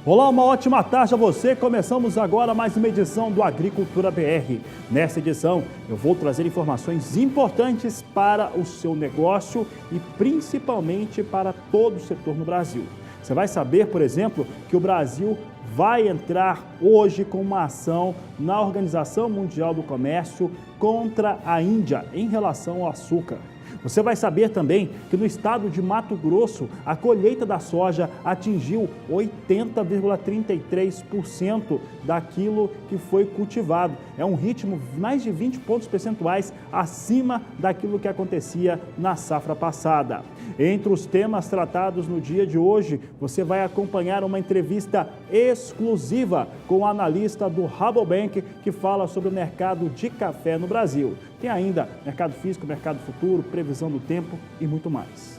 Olá, uma ótima tarde a você. Começamos agora mais uma edição do Agricultura BR. Nessa edição, eu vou trazer informações importantes para o seu negócio e principalmente para todo o setor no Brasil. Você vai saber, por exemplo, que o Brasil vai entrar hoje com uma ação na Organização Mundial do Comércio contra a Índia em relação ao açúcar. Você vai saber também que no estado de Mato Grosso, a colheita da soja atingiu 80,33% daquilo que foi cultivado. É um ritmo mais de 20 pontos percentuais acima daquilo que acontecia na safra passada. Entre os temas tratados no dia de hoje, você vai acompanhar uma entrevista exclusiva com o analista do Rabobank, que fala sobre o mercado de café no Brasil. Tem ainda mercado físico, mercado futuro, previsão do tempo e muito mais.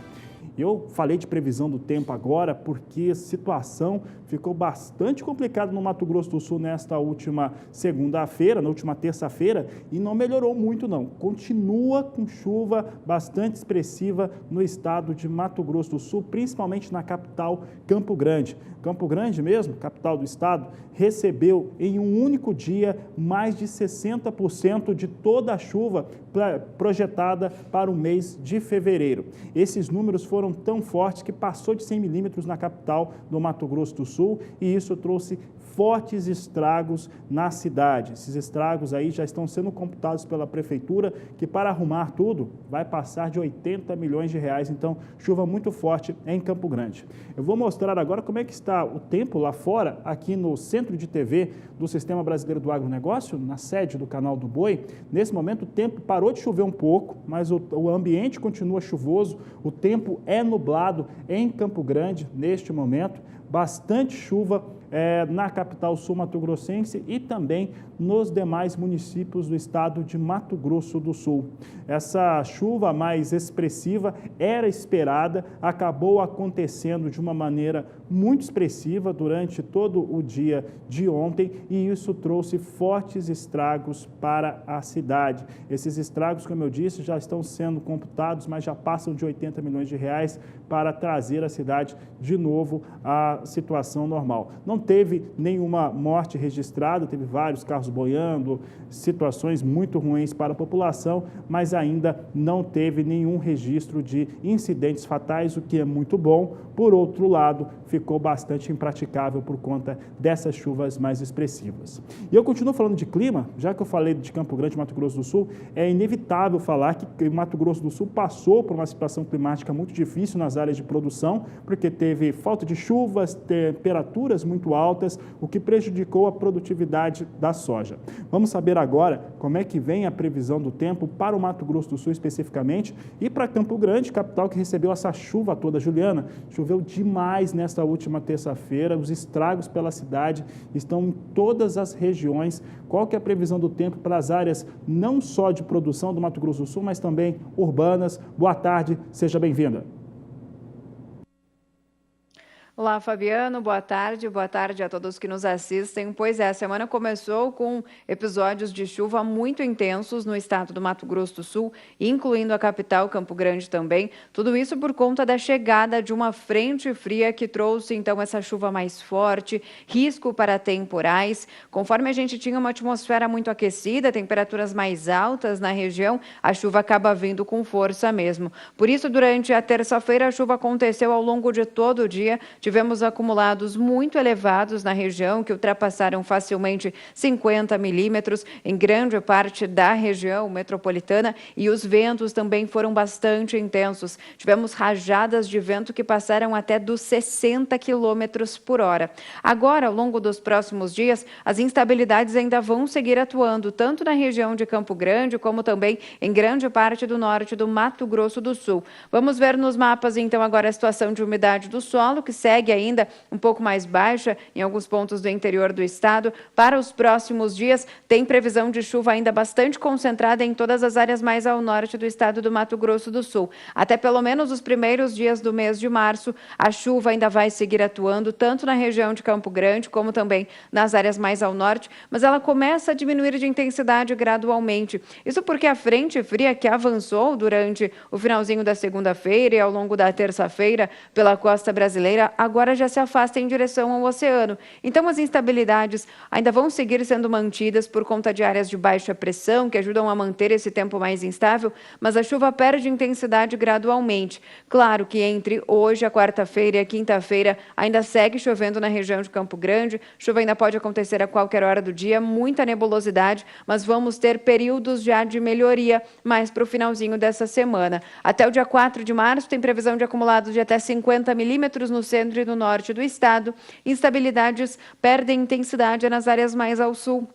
Eu falei de previsão do tempo agora porque a situação ficou bastante complicada no Mato Grosso do Sul nesta última segunda-feira, na última terça-feira, e não melhorou muito não. Continua com chuva bastante expressiva no estado de Mato Grosso do Sul, principalmente na capital Campo Grande. Campo Grande mesmo, capital do estado, recebeu em um único dia mais de 60% de toda a chuva projetada para o mês de fevereiro. Esses números foram tão fortes que passou de 100 milímetros na capital do Mato Grosso do Sul e isso trouxe fortes estragos na cidade. Esses estragos aí já estão sendo computados pela prefeitura, que para arrumar tudo vai passar de 80 milhões de reais. Então, chuva muito forte em Campo Grande. Eu vou mostrar agora como é que está o tempo lá fora, aqui no Centro de TV do Sistema Brasileiro do Agronegócio, na sede do Canal do Boi. Nesse momento, o tempo parou de chover um pouco, mas o ambiente continua chuvoso, o tempo é nublado em Campo Grande neste momento, bastante chuva na capital sul-mato-grossense e também nos demais municípios do estado de Mato Grosso do Sul. Essa chuva mais expressiva era esperada, acabou acontecendo de uma maneira muito expressiva durante todo o dia de ontem e isso trouxe fortes estragos para a cidade. Esses estragos, como eu disse, já estão sendo computados, mas já passam de 80 milhões de reais para trazer a cidade de novo à situação normal. Não teve nenhuma morte registrada, teve vários carros boiando, situações muito ruins para a população, mas ainda não teve nenhum registro de incidentes fatais, o que é muito bom. Por outro lado, ficou bastante impraticável por conta dessas chuvas mais expressivas. E eu continuo falando de clima, já que eu falei de Campo Grande, Mato Grosso do Sul, é inevitável falar que Mato Grosso do Sul passou por uma situação climática muito difícil nas áreas de produção, porque teve falta de chuvas, temperaturas muito altas, o que prejudicou a produtividade da soja. Vamos saber agora como é que vem a previsão do tempo para o Mato Grosso do Sul especificamente e para Campo Grande, capital que recebeu essa chuva toda. Juliana, choveu demais nesta última terça-feira, os estragos pela cidade estão em todas as regiões. Qual que é a previsão do tempo para as áreas não só de produção do Mato Grosso do Sul, mas também urbanas? Boa tarde, seja bem-vinda. Olá, Fabiano, boa tarde a todos que nos assistem. Pois é, a semana começou com episódios de chuva muito intensos no estado do Mato Grosso do Sul, incluindo a capital, Campo Grande também. Tudo isso por conta da chegada de uma frente fria que trouxe, então, essa chuva mais forte, risco para temporais. Conforme a gente tinha uma atmosfera muito aquecida, temperaturas mais altas na região, a chuva acaba vindo com força mesmo. Por isso, durante a terça-feira, a chuva aconteceu ao longo de todo o dia. Tivemos acumulados muito elevados na região, que ultrapassaram facilmente 50 milímetros em grande parte da região metropolitana e os ventos também foram bastante intensos. Tivemos rajadas de vento que passaram até dos 60 quilômetros por hora. Agora, ao longo dos próximos dias, as instabilidades ainda vão seguir atuando, tanto na região de Campo Grande, como também em grande parte do norte do Mato Grosso do Sul. Vamos ver nos mapas, então, agora a situação de umidade do solo, que segue ainda um pouco mais baixa em alguns pontos do interior do estado. Para os próximos dias, tem previsão de chuva ainda bastante concentrada em todas as áreas mais ao norte do estado do Mato Grosso do Sul. Até pelo menos os primeiros dias do mês de março, a chuva ainda vai seguir atuando, tanto na região de Campo Grande, como também nas áreas mais ao norte, mas ela começa a diminuir de intensidade gradualmente. Isso porque a frente fria que avançou durante o finalzinho da segunda-feira e ao longo da terça-feira pela costa brasileira, agora já se afasta em direção ao oceano. Então as instabilidades ainda vão seguir sendo mantidas por conta de áreas de baixa pressão, que ajudam a manter esse tempo mais instável, mas a chuva perde intensidade gradualmente. Claro que entre hoje, a quarta-feira e a quinta-feira, ainda segue chovendo na região de Campo Grande. Chuva ainda pode acontecer a qualquer hora do dia, muita nebulosidade, mas vamos ter períodos já de melhoria mais para o finalzinho dessa semana. Até o dia 4 de março, tem previsão de acumulados de até 50 milímetros no centro e no norte do estado. Instabilidades perdem intensidade nas áreas mais ao sul,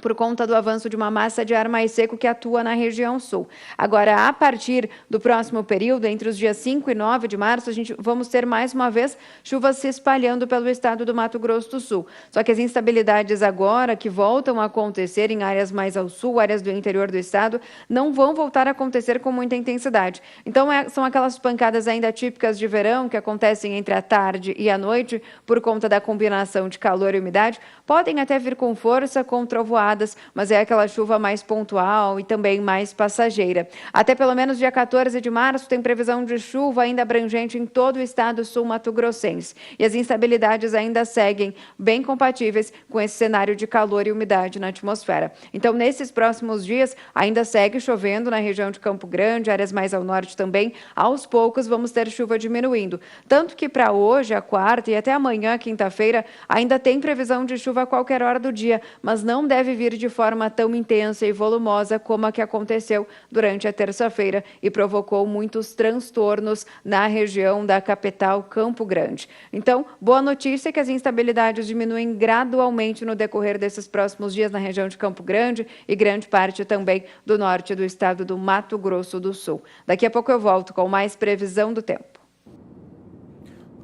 por conta do avanço de uma massa de ar mais seco que atua na região sul. Agora, a partir do próximo período, entre os dias 5 e 9 de março, vamos ter mais uma vez chuvas se espalhando pelo estado do Mato Grosso do Sul. Só que as instabilidades agora, que voltam a acontecer em áreas mais ao sul, áreas do interior do estado, não vão voltar a acontecer com muita intensidade. Então, são aquelas pancadas ainda típicas de verão, que acontecem entre a tarde e a noite, por conta da combinação de calor e umidade, podem até vir com força, com trovoadas, mas é aquela chuva mais pontual e também mais passageira. Até pelo menos dia 14 de março tem previsão de chuva ainda abrangente em todo o estado sul-mato-grossense. E as instabilidades ainda seguem bem compatíveis com esse cenário de calor e umidade na atmosfera. Então, nesses próximos dias, ainda segue chovendo na região de Campo Grande, áreas mais ao norte também. Aos poucos vamos ter chuva diminuindo. Tanto que para hoje, a quarta, e até amanhã, quinta-feira, ainda tem previsão de chuva a qualquer hora do dia, mas não deve vir de forma tão intensa e volumosa como a que aconteceu durante a terça-feira e provocou muitos transtornos na região da capital Campo Grande. Então, boa notícia é que as instabilidades diminuem gradualmente no decorrer desses próximos dias na região de Campo Grande e grande parte também do norte do estado do Mato Grosso do Sul. Daqui a pouco eu volto com mais previsão do tempo.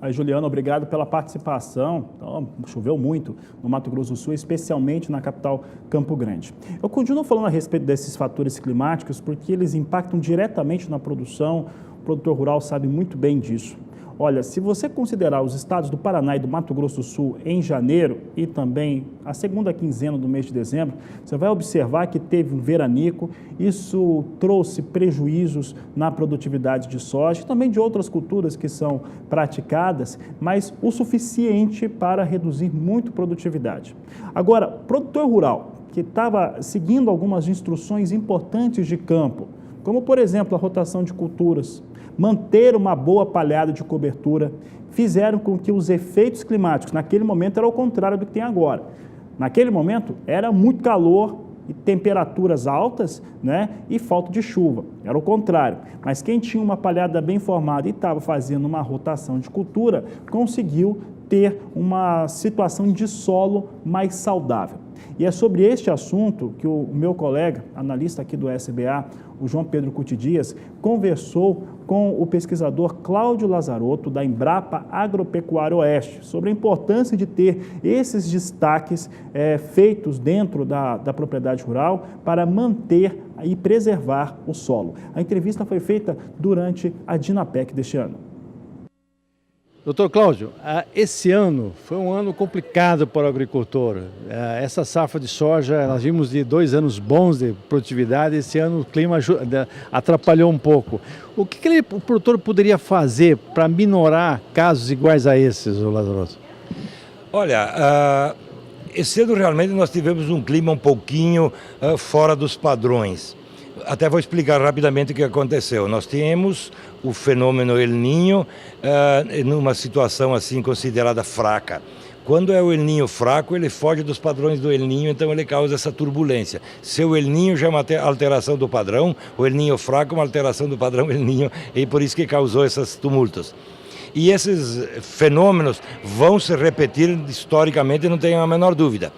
Aí, Juliana, obrigado pela participação. Então, choveu muito no Mato Grosso do Sul, especialmente na capital Campo Grande. Eu continuo falando a respeito desses fatores climáticos porque eles impactam diretamente na produção. O produtor rural sabe muito bem disso. Olha, se você considerar os estados do Paraná e do Mato Grosso do Sul em janeiro e também a segunda quinzena do mês de dezembro, você vai observar que teve um veranico. Isso trouxe prejuízos na produtividade de soja e também de outras culturas que são praticadas, mas o suficiente para reduzir muito a produtividade. Agora, produtor rural que estava seguindo algumas instruções importantes de campo, como, por exemplo, a rotação de culturas, manter uma boa palhada de cobertura, fizeram com que os efeitos climáticos, naquele momento, era o contrário do que tem agora. Naquele momento, era muito calor e temperaturas altas, né, e falta de chuva. Era o contrário. Mas quem tinha uma palhada bem formada e estava fazendo uma rotação de cultura, conseguiu ter uma situação de solo mais saudável. E é sobre este assunto que o meu colega, analista aqui do SBA, o João Pedro Cuti Dias, conversou com o pesquisador Cláudio Lazarotto, da Embrapa Agropecuária Oeste, sobre a importância de ter esses destaques feitos dentro da propriedade rural para manter e preservar o solo. A entrevista foi feita durante a Dinapec deste ano. Doutor Cláudio, esse ano foi um ano complicado para o agricultor. Essa safra de soja, nós vimos de 2 anos bons de produtividade, esse ano o clima atrapalhou um pouco. O que o produtor poderia fazer para minorar casos iguais a esses, Lazarotto? Olha, esse ano realmente nós tivemos um clima um pouquinho fora dos padrões. Até vou explicar rapidamente o que aconteceu. Nós temos o fenômeno El Niño numa situação assim considerada fraca. Quando é o El Niño fraco, ele foge dos padrões do El Niño, então ele causa essa turbulência. Se o El Niño já é uma alteração do padrão, o El Niño fraco é uma alteração do padrão El Niño, e por isso que causou esses tumultos. E esses fenômenos vão se repetir historicamente, não tenho a menor dúvida.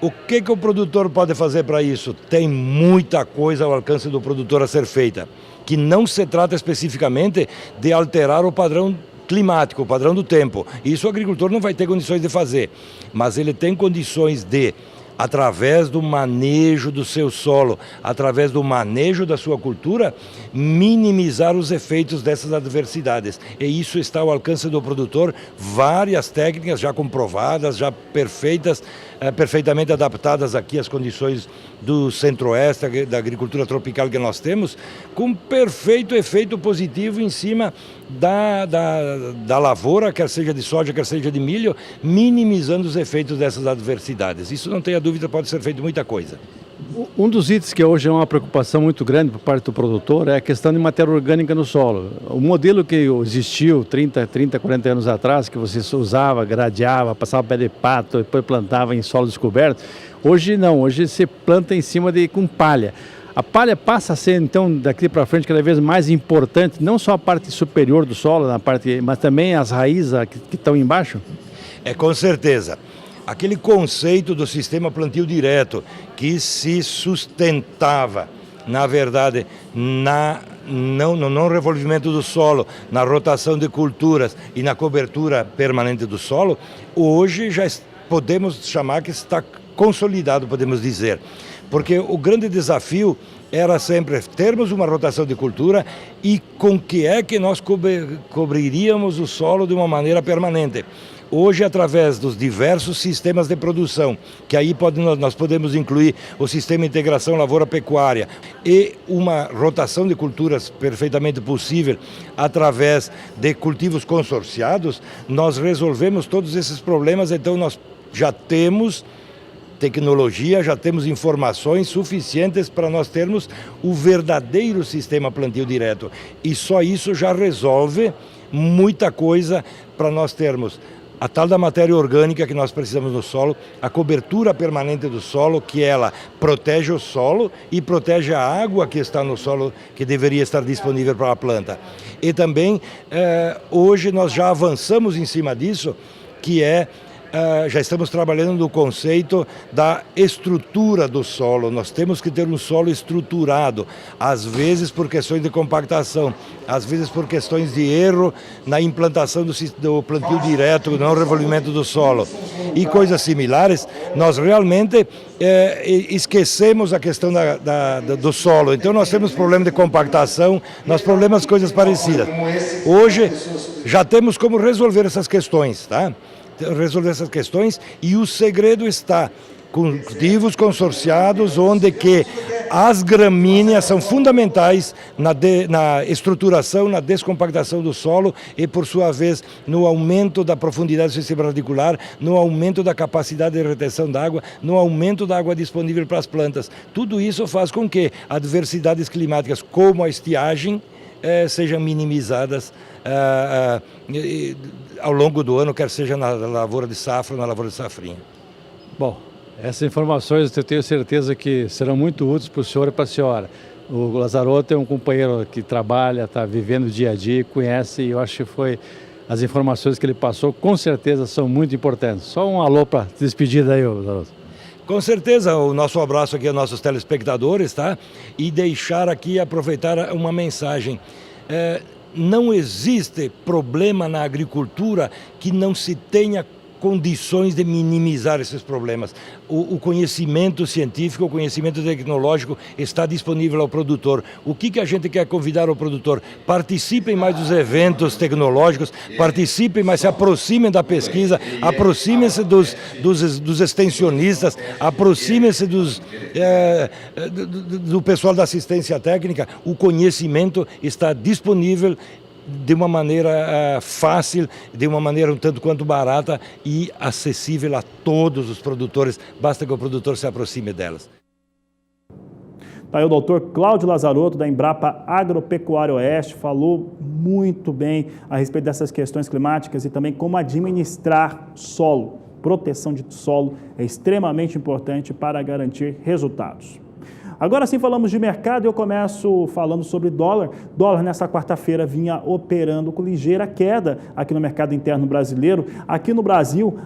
O que o produtor pode fazer para isso? Tem muita coisa ao alcance do produtor a ser feita, que não se trata especificamente de alterar o padrão climático, o padrão do tempo. Isso o agricultor não vai ter condições de fazer, mas ele tem condições de, através do manejo do seu solo, através do manejo da sua cultura, minimizar os efeitos dessas adversidades. E isso está ao alcance do produtor, várias técnicas já comprovadas, já perfeitas, perfeitamente adaptadas aqui às condições do centro-oeste, da agricultura tropical que nós temos, com perfeito efeito positivo em cima da lavoura, quer seja de soja, quer seja de milho, minimizando os efeitos dessas adversidades. Isso, não tenha dúvida, pode ser feito muita coisa. Um dos itens que hoje é uma preocupação muito grande por parte do produtor é a questão de matéria orgânica no solo. O modelo que existiu 30, 40 anos atrás, que você usava, gradeava, passava pé de pato, depois plantava em solo descoberto, hoje não, hoje você planta em cima com palha. A palha passa a ser, então, daqui para frente, cada vez mais importante, não só a parte superior do solo, mas também as raízes que estão embaixo? Com certeza. Aquele conceito do sistema plantio direto, que se sustentava, na verdade, no não revolvimento do solo, na rotação de culturas e na cobertura permanente do solo, hoje já podemos chamar que está consolidado, podemos dizer. Porque o grande desafio era sempre termos uma rotação de cultura e com que é que nós cobriríamos o solo de uma maneira permanente. Hoje, através dos diversos sistemas de produção, que aí nós podemos incluir o sistema de integração lavoura-pecuária e uma rotação de culturas perfeitamente possível através de cultivos consorciados, nós resolvemos todos esses problemas. Então nós já temos tecnologia, já temos informações suficientes para nós termos o verdadeiro sistema plantio direto. E só isso já resolve muita coisa para nós termos a tal da matéria orgânica que nós precisamos no solo, a cobertura permanente do solo, que ela protege o solo e protege a água que está no solo, que deveria estar disponível para a planta. E também, hoje nós já avançamos em cima disso, que já estamos trabalhando no conceito da estrutura do solo. Nós temos que ter um solo estruturado, às vezes por questões de compactação, às vezes por questões de erro na implantação do plantio direto, não revolvimento do solo e coisas similares. Nós realmente esquecemos a questão do solo. Então nós temos problema de compactação, nós problemas coisas parecidas. Hoje já temos como resolver essas questões, tá? Resolver essas questões, e o segredo está com cultivos consorciados, onde que as gramíneas são fundamentais na estruturação, na descompactação do solo e, por sua vez, no aumento da profundidade do sistema radicular, no aumento da capacidade de retenção da água, no aumento da água disponível para as plantas. Tudo isso faz com que adversidades climáticas como a estiagem sejam minimizadas ao longo do ano, quer seja na lavoura de safra ou na lavoura de safrinha. Bom, essas informações eu tenho certeza que serão muito úteis para o senhor e para a senhora. O Lazarotto é um companheiro que trabalha, está vivendo o dia a dia, conhece, e eu acho que as informações que ele passou com certeza são muito importantes. Só um alô para despedir daí, Lazarotto. Com certeza, o nosso abraço aqui aos nossos telespectadores, tá? E deixar aqui, aproveitar uma mensagem. Não existe problema na agricultura que não se tenha condições de minimizar esses problemas. O conhecimento científico, o conhecimento tecnológico está disponível ao produtor. O que a gente quer convidar ao produtor? Participem mais dos eventos tecnológicos, participem mais, se aproximem da pesquisa, aproximem-se dos extensionistas, aproximem-se do pessoal da assistência técnica. O conhecimento está disponível de uma maneira fácil, de uma maneira um tanto quanto barata e acessível a todos os produtores, basta que o produtor se aproxime delas. Tá aí o doutor Cláudio Lazarotto, da Embrapa Agropecuária Oeste, falou muito bem a respeito dessas questões climáticas e também como administrar solo. Proteção de solo é extremamente importante para garantir resultados. Agora sim falamos de mercado e eu começo falando sobre dólar. Dólar nessa quarta-feira vinha operando com ligeira queda aqui no mercado interno brasileiro. Aqui no Brasil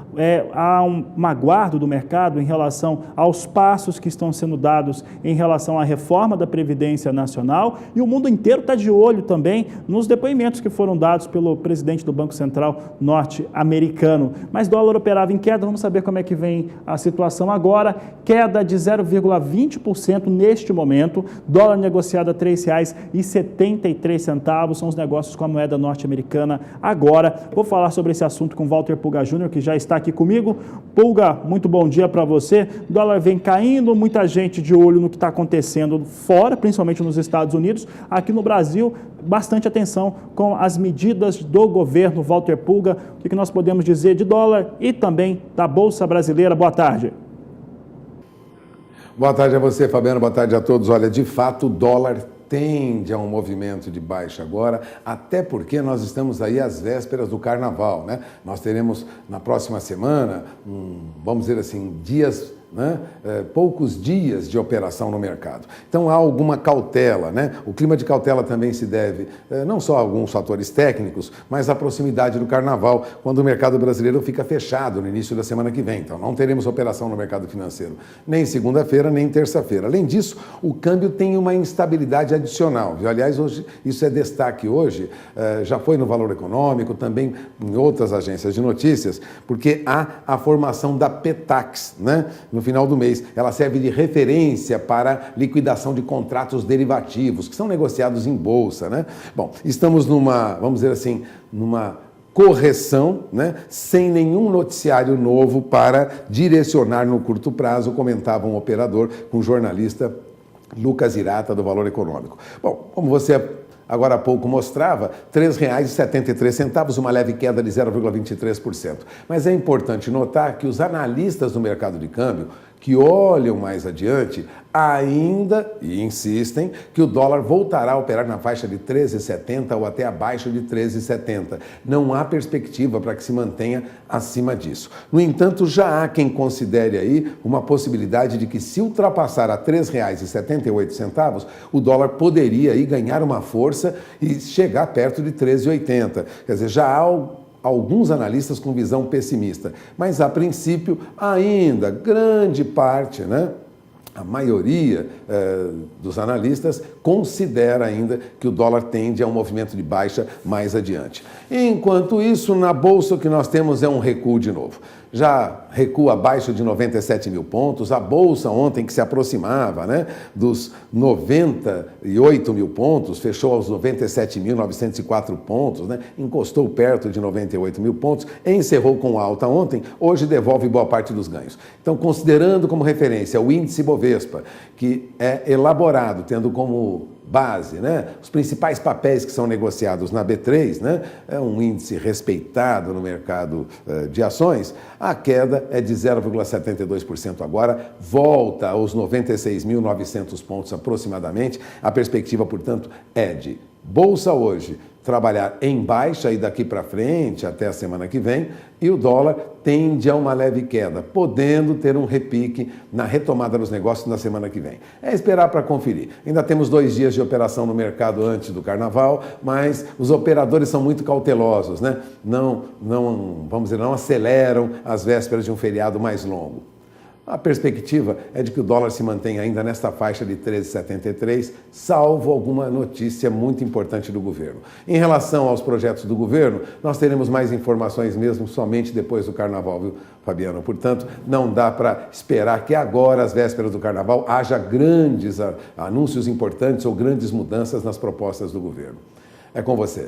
há um aguardo do mercado em relação aos passos que estão sendo dados em relação à reforma da Previdência Nacional, e o mundo inteiro está de olho também nos depoimentos que foram dados pelo presidente do Banco Central norte-americano. Mas dólar operava em queda, vamos saber como é que vem a situação agora. Queda de 0,20% neste momento. Dólar negociado a R$ 3,73, são os negócios com a moeda norte-americana agora. Vou falar sobre esse assunto com Walter Pulga Júnior, que já está aqui comigo. Pulga, muito bom dia para você. O dólar vem caindo, muita gente de olho no que está acontecendo fora, principalmente nos Estados Unidos. Aqui no Brasil, bastante atenção com as medidas do governo. Walter Pulga, o que nós podemos dizer de dólar e também da Bolsa Brasileira? Boa tarde. Boa tarde a você, Fabiano. Boa tarde a todos. Olha, de fato, o dólar tende a um movimento de baixa agora, até porque nós estamos aí às vésperas do Carnaval, né? Nós teremos na próxima semana, vamos dizer assim, poucos dias de operação no mercado. Então há alguma cautela, né? O clima de cautela também se deve não só a alguns fatores técnicos, mas à proximidade do Carnaval, quando o mercado brasileiro fica fechado no início da semana que vem. Então não teremos operação no mercado financeiro, nem segunda-feira, nem terça-feira. Além disso, o câmbio tem uma instabilidade adicional. Aliás, hoje, isso é destaque hoje, já foi no Valor Econômico, também em outras agências de notícias, porque há a formação da PETAX, né? No final do mês. Ela serve de referência para liquidação de contratos derivativos, que são negociados em bolsa, né? Bom, estamos vamos dizer assim, numa correção, né? Sem nenhum noticiário novo para direcionar no curto prazo, comentava um operador com o jornalista Lucas Irata, do Valor Econômico. Bom, como você agora há pouco mostrava, R$ 3,73, uma leve queda de 0,23%. Mas é importante notar que os analistas do mercado de câmbio, que olham mais adiante, ainda insistem que o dólar voltará a operar na faixa de 13,70 ou até abaixo de 13,70. Não há perspectiva para que se mantenha acima disso. No entanto, já há quem considere aí uma possibilidade de que, se ultrapassar a R$ 3,78, o dólar poderia aí ganhar uma força e chegar perto de 13,80. Quer dizer, já há alguns analistas com visão pessimista, mas a princípio ainda grande parte, né? A maioria dos analistas considera ainda que o dólar tende a um movimento de baixa mais adiante. Enquanto isso, na Bolsa o que nós temos é um recuo de novo. Já recua abaixo de 97 mil pontos, a Bolsa ontem, que se aproximava, né, dos 98 mil pontos, fechou aos 97.904 pontos, né, encostou perto de 98 mil pontos, encerrou com alta ontem, hoje devolve boa parte dos ganhos. Então, considerando como referência o índice Bovespa, que é elaborado tendo como base, né, os principais papéis que são negociados na B3, né, é um índice respeitado no mercado de ações, a queda é de 0,72% agora, volta aos 96.900 pontos aproximadamente. A perspectiva, portanto, é de Bolsa hoje trabalhar em baixa e daqui para frente, até a semana que vem, e o dólar tende a uma leve queda, podendo ter um repique na retomada dos negócios na semana que vem. É esperar para conferir. Ainda temos 2 dias de operação no mercado antes do Carnaval, mas os operadores são muito cautelosos, né? Vamos dizer, não aceleram às vésperas de um feriado mais longo. A perspectiva é de que o dólar se mantenha ainda nesta faixa de 13,73, salvo alguma notícia muito importante do governo. Em relação aos projetos do governo, nós teremos mais informações mesmo somente depois do Carnaval, viu, Fabiano? Portanto, não dá para esperar que agora, às vésperas do Carnaval, haja grandes anúncios importantes ou grandes mudanças nas propostas do governo. É com você.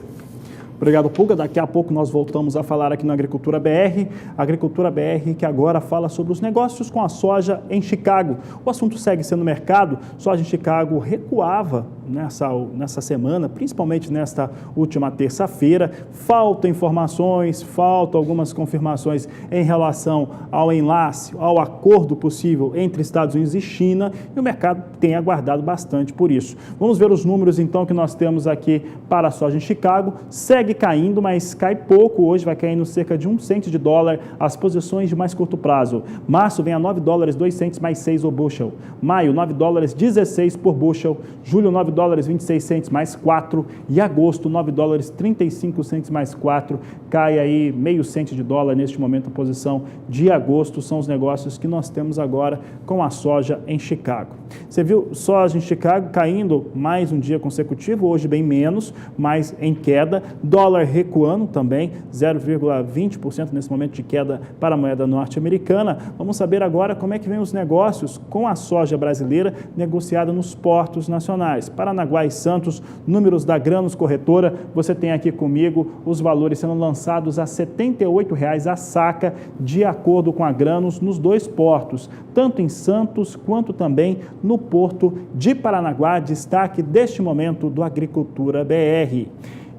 Obrigado, Pulga. Daqui a pouco nós voltamos a falar aqui na Agricultura BR. Agricultura BR que agora fala sobre os negócios com a soja em Chicago. O assunto segue sendo mercado. Soja em Chicago recuava nessa semana, principalmente nesta última terça-feira. Faltam informações, faltam algumas confirmações em relação ao enlace, ao acordo possível entre Estados Unidos e China, e o mercado tem aguardado bastante por isso. Vamos ver os números então que nós temos aqui para a soja em Chicago. Segue caindo, mas cai pouco hoje, vai caindo cerca de 1 cento de dólar as posições de mais curto prazo. Março vem a $9,02 mais 6 o bushel. Maio, $9,16 por bushel. Julho, $9,26 mais 4. E agosto, $9,35 mais 4. Cai aí meio cento de dólar neste momento a posição de agosto. São os negócios que nós temos agora com a soja em Chicago. Você viu soja em Chicago caindo mais um dia consecutivo, hoje bem menos, mas em queda. Dólar recuando também, 0,20% nesse momento de queda para a moeda norte-americana. Vamos saber agora como é que vem os negócios com a soja brasileira negociada nos portos nacionais. Paranaguá e Santos, números da Grãos Corretora, você tem aqui comigo os valores sendo lançados a R$ 78,00 a saca, de acordo com a Grãos, nos dois portos, tanto em Santos quanto também no porto de Paranaguá, destaque deste momento do Agricultura BR,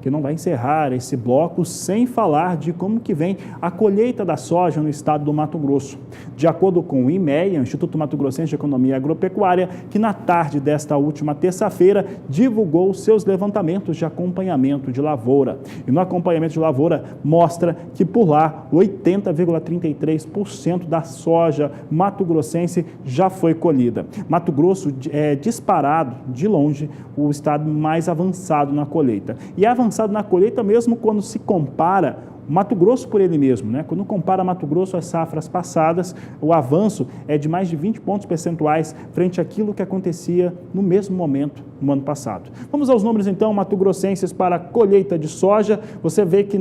que não vai encerrar esse bloco sem falar de como que vem a colheita da soja no estado do Mato Grosso. De acordo com o IMEA, o Instituto Mato Grossense de Economia Agropecuária, que na tarde desta última terça-feira divulgou seus levantamentos de acompanhamento de lavoura. E no acompanhamento de lavoura mostra que por lá 80,33% da soja mato-grossense já foi colhida. Mato Grosso é disparado, de longe, o estado mais avançado na colheita. E avançado na colheita mesmo quando se compara Mato Grosso por ele mesmo, né? Quando compara Mato Grosso às safras passadas, o avanço é de mais de 20 pontos percentuais frente àquilo que acontecia no mesmo momento no ano passado. Vamos aos números então, mato-grossenses, para a colheita de soja. Você vê que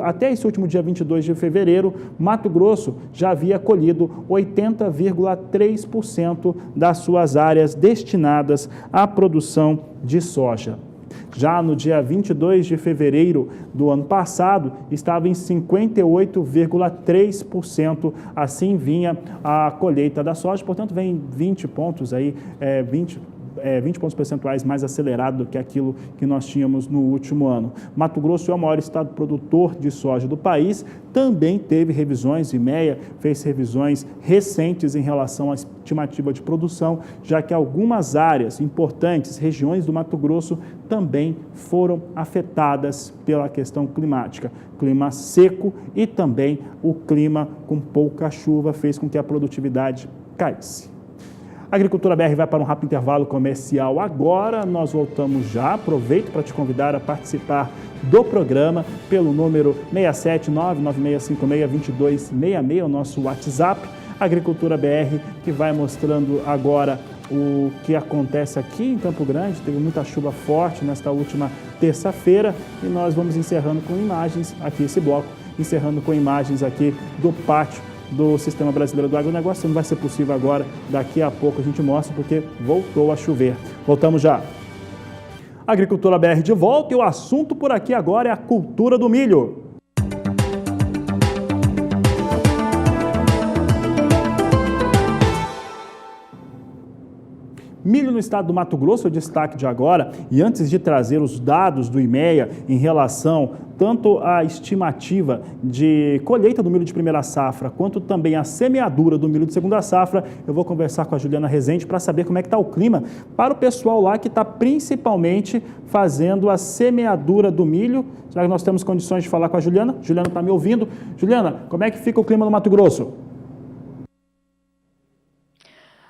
até esse último dia 22 de fevereiro, Mato Grosso já havia colhido 80,3% das suas áreas destinadas à produção de soja. Já no dia 22 de fevereiro do ano passado, estava em 58,3%, assim vinha a colheita da soja, portanto vem 20 pontos aí, 20 pontos percentuais mais acelerado do que aquilo que nós tínhamos no último ano. Mato Grosso é o maior estado produtor de soja do país, também teve revisões, IMEA fez revisões recentes em relação à estimativa de produção, já que algumas áreas importantes, regiões do Mato Grosso, também foram afetadas pela questão climática. Clima seco e também o clima com pouca chuva fez com que a produtividade caísse. A Agricultura BR vai para um rápido intervalo comercial agora, nós voltamos já. Aproveito para te convidar a participar do programa pelo número 67996562266, o nosso WhatsApp. Agricultura BR, que vai mostrando agora o que acontece aqui em Campo Grande. Teve muita chuva forte nesta última terça-feira e nós vamos encerrando com imagens aqui, esse bloco, encerrando com imagens aqui do pátio do Sistema Brasileiro do Agronegócio. Não vai ser possível agora, daqui a pouco a gente mostra, porque voltou a chover. Voltamos já. Agricultura BR de volta e o assunto por aqui agora é a cultura do milho. Milho no estado do Mato Grosso é o destaque de agora, e antes de trazer os dados do IMEA em relação tanto à estimativa de colheita do milho de primeira safra, quanto também a semeadura do milho de segunda safra, eu vou conversar com a Juliana Rezende para saber como é que está o clima para o pessoal lá que está principalmente fazendo a semeadura do milho. Será que nós temos condições de falar com a Juliana? Juliana está me ouvindo. Juliana, como é que fica o clima no Mato Grosso?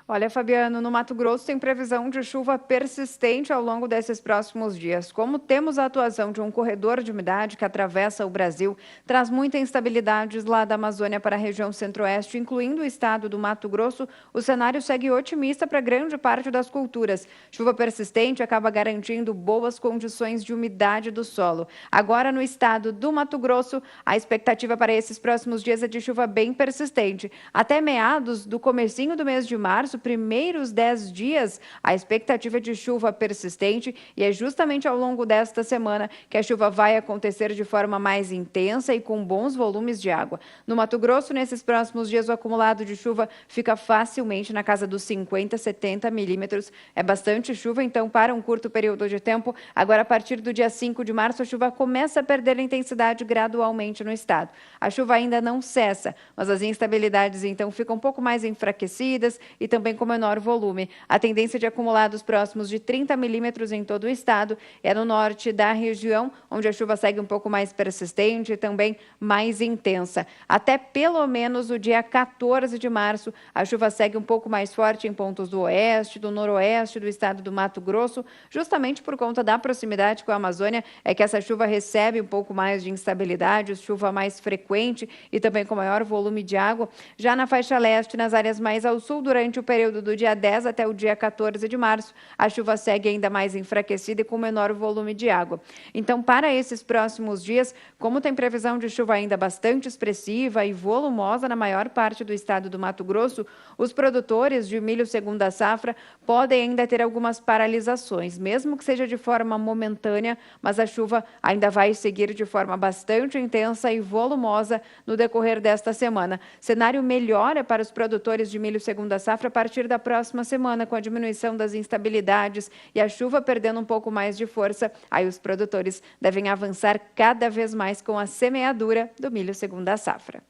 Olha, Fabiano, no Mato Grosso tem previsão de chuva persistente ao longo desses próximos dias. Como temos a atuação de um corredor de umidade que atravessa o Brasil, traz muita instabilidade lá da Amazônia para a região centro-oeste, incluindo o estado do Mato Grosso, o cenário segue otimista para grande parte das culturas. Chuva persistente acaba garantindo boas condições de umidade do solo. Agora, no estado do Mato Grosso, a expectativa para esses próximos dias é de chuva bem persistente. Até meados do comecinho do mês de março, primeiros 10 dias, a expectativa é de chuva persistente e é justamente ao longo desta semana que a chuva vai acontecer de forma mais intensa e com bons volumes de água. No Mato Grosso, nesses próximos dias, o acumulado de chuva fica facilmente na casa dos 50, 70 milímetros. É bastante chuva, então, para um curto período de tempo. Agora, a partir do dia 5 de março, a chuva começa a perder intensidade gradualmente no estado. A chuva ainda não cessa, mas as instabilidades, então, ficam um pouco mais enfraquecidas e também com menor volume. A tendência de acumulados próximos de 30 milímetros em todo o estado é no norte da região, onde a chuva segue um pouco mais persistente e também mais intensa. Até pelo menos o dia 14 de março, a chuva segue um pouco mais forte em pontos do oeste, do noroeste do estado do Mato Grosso, justamente por conta da proximidade com a Amazônia, é que essa chuva recebe um pouco mais de instabilidade, chuva mais frequente e também com maior volume de água. Já na faixa leste, nas áreas mais ao sul, durante o período do dia 10 até o dia 14 de março, a chuva segue ainda mais enfraquecida e com menor volume de água. Então, para esses próximos dias, como tem previsão de chuva ainda bastante expressiva e volumosa na maior parte do estado do Mato Grosso, os produtores de milho segunda safra podem ainda ter algumas paralisações, mesmo que seja de forma momentânea, mas a chuva ainda vai seguir de forma bastante intensa e volumosa no decorrer desta semana. Cenário melhora para os produtores de milho segunda safra a partir da próxima semana, com a diminuição das instabilidades e a chuva perdendo um pouco mais de força. Aí os produtores devem avançar cada vez mais com a semeadura do milho segunda safra.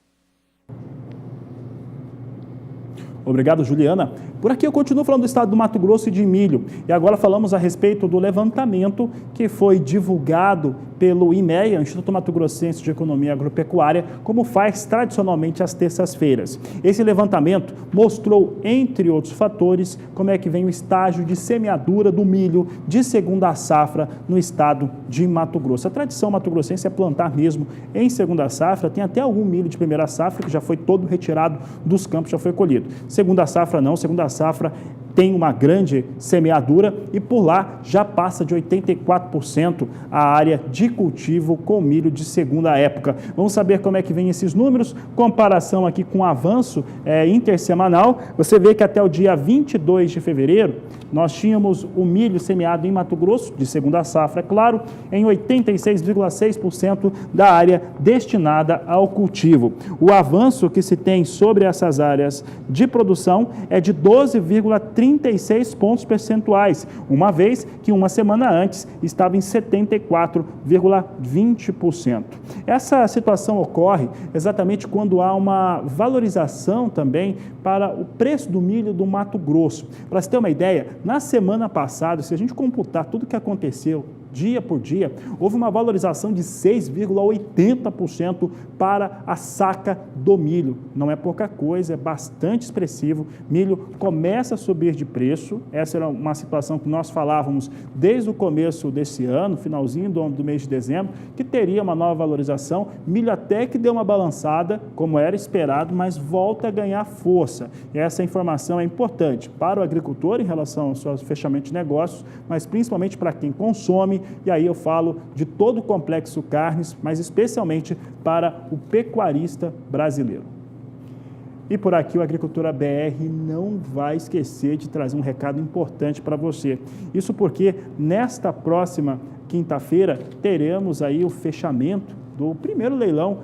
Obrigado, Juliana. Por aqui eu continuo falando do estado do Mato Grosso e de milho. E agora falamos a respeito do levantamento que foi divulgado pelo IMEA, Instituto Mato Grossense de Economia Agropecuária, como faz tradicionalmente às terças-feiras. Esse levantamento mostrou, entre outros fatores, como é que vem o estágio de semeadura do milho de segunda safra no estado de Mato Grosso. A tradição mato-grossense é plantar mesmo em segunda safra, tem até algum milho de primeira safra que já foi todo retirado dos campos, já foi colhido. Segunda safra não, segunda safra tem uma grande semeadura e por lá já passa de 84% a área de cultivo com milho de segunda época. Vamos saber como é que vem esses números, comparação aqui com o avanço intersemanal. Você vê que até o dia 22 de fevereiro, nós tínhamos o milho semeado em Mato Grosso, de segunda safra, é claro, em 86,6% da área destinada ao cultivo. O avanço que se tem sobre essas áreas de produção é de 12,36 pontos percentuais, uma vez que uma semana antes estava em 74,20%. Essa situação ocorre exatamente quando há uma valorização também para o preço do milho do Mato Grosso. Para você ter uma ideia, na semana passada, se a gente computar tudo o que aconteceu dia por dia, houve uma valorização de 6,80% para a saca do milho. Não é pouca coisa, é bastante expressivo. Milho começa a subir de preço. Essa era uma situação que nós falávamos desde o começo desse ano, finalzinho do mês de dezembro, que teria uma nova valorização. Milho até que deu uma balançada, como era esperado, mas volta a ganhar força. E essa informação é importante para o agricultor em relação ao seu fechamento de negócios, mas principalmente para quem consome. E aí eu falo de todo o complexo carnes, mas especialmente para o pecuarista brasileiro. E por aqui o Agricultura BR não vai esquecer de trazer um recado importante para você. Isso porque nesta próxima quinta-feira teremos aí o fechamento do primeiro leilão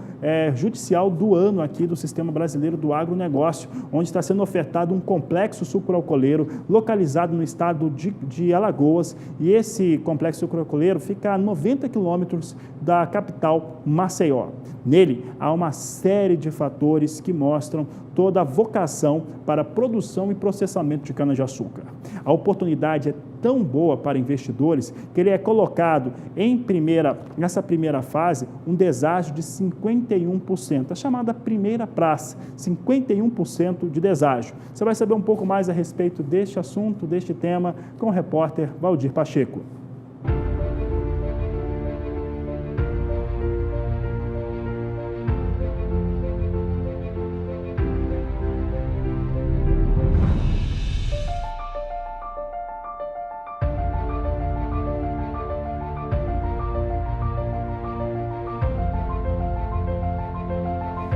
judicial do ano aqui do Sistema Brasileiro do Agronegócio, onde está sendo ofertado um complexo sucroalcooleiro localizado no estado de Alagoas, e esse complexo sucroalcooleiro fica a 90 quilômetros da capital Maceió. Nele, há uma série de fatores que mostram toda a vocação para a produção e processamento de cana-de-açúcar. A oportunidade é tão boa para investidores que ele é colocado nessa primeira fase um deságio de 51%, a chamada primeira praça, 51% de deságio. Você vai saber um pouco mais a respeito deste assunto, deste tema, com o repórter Valdir Pacheco.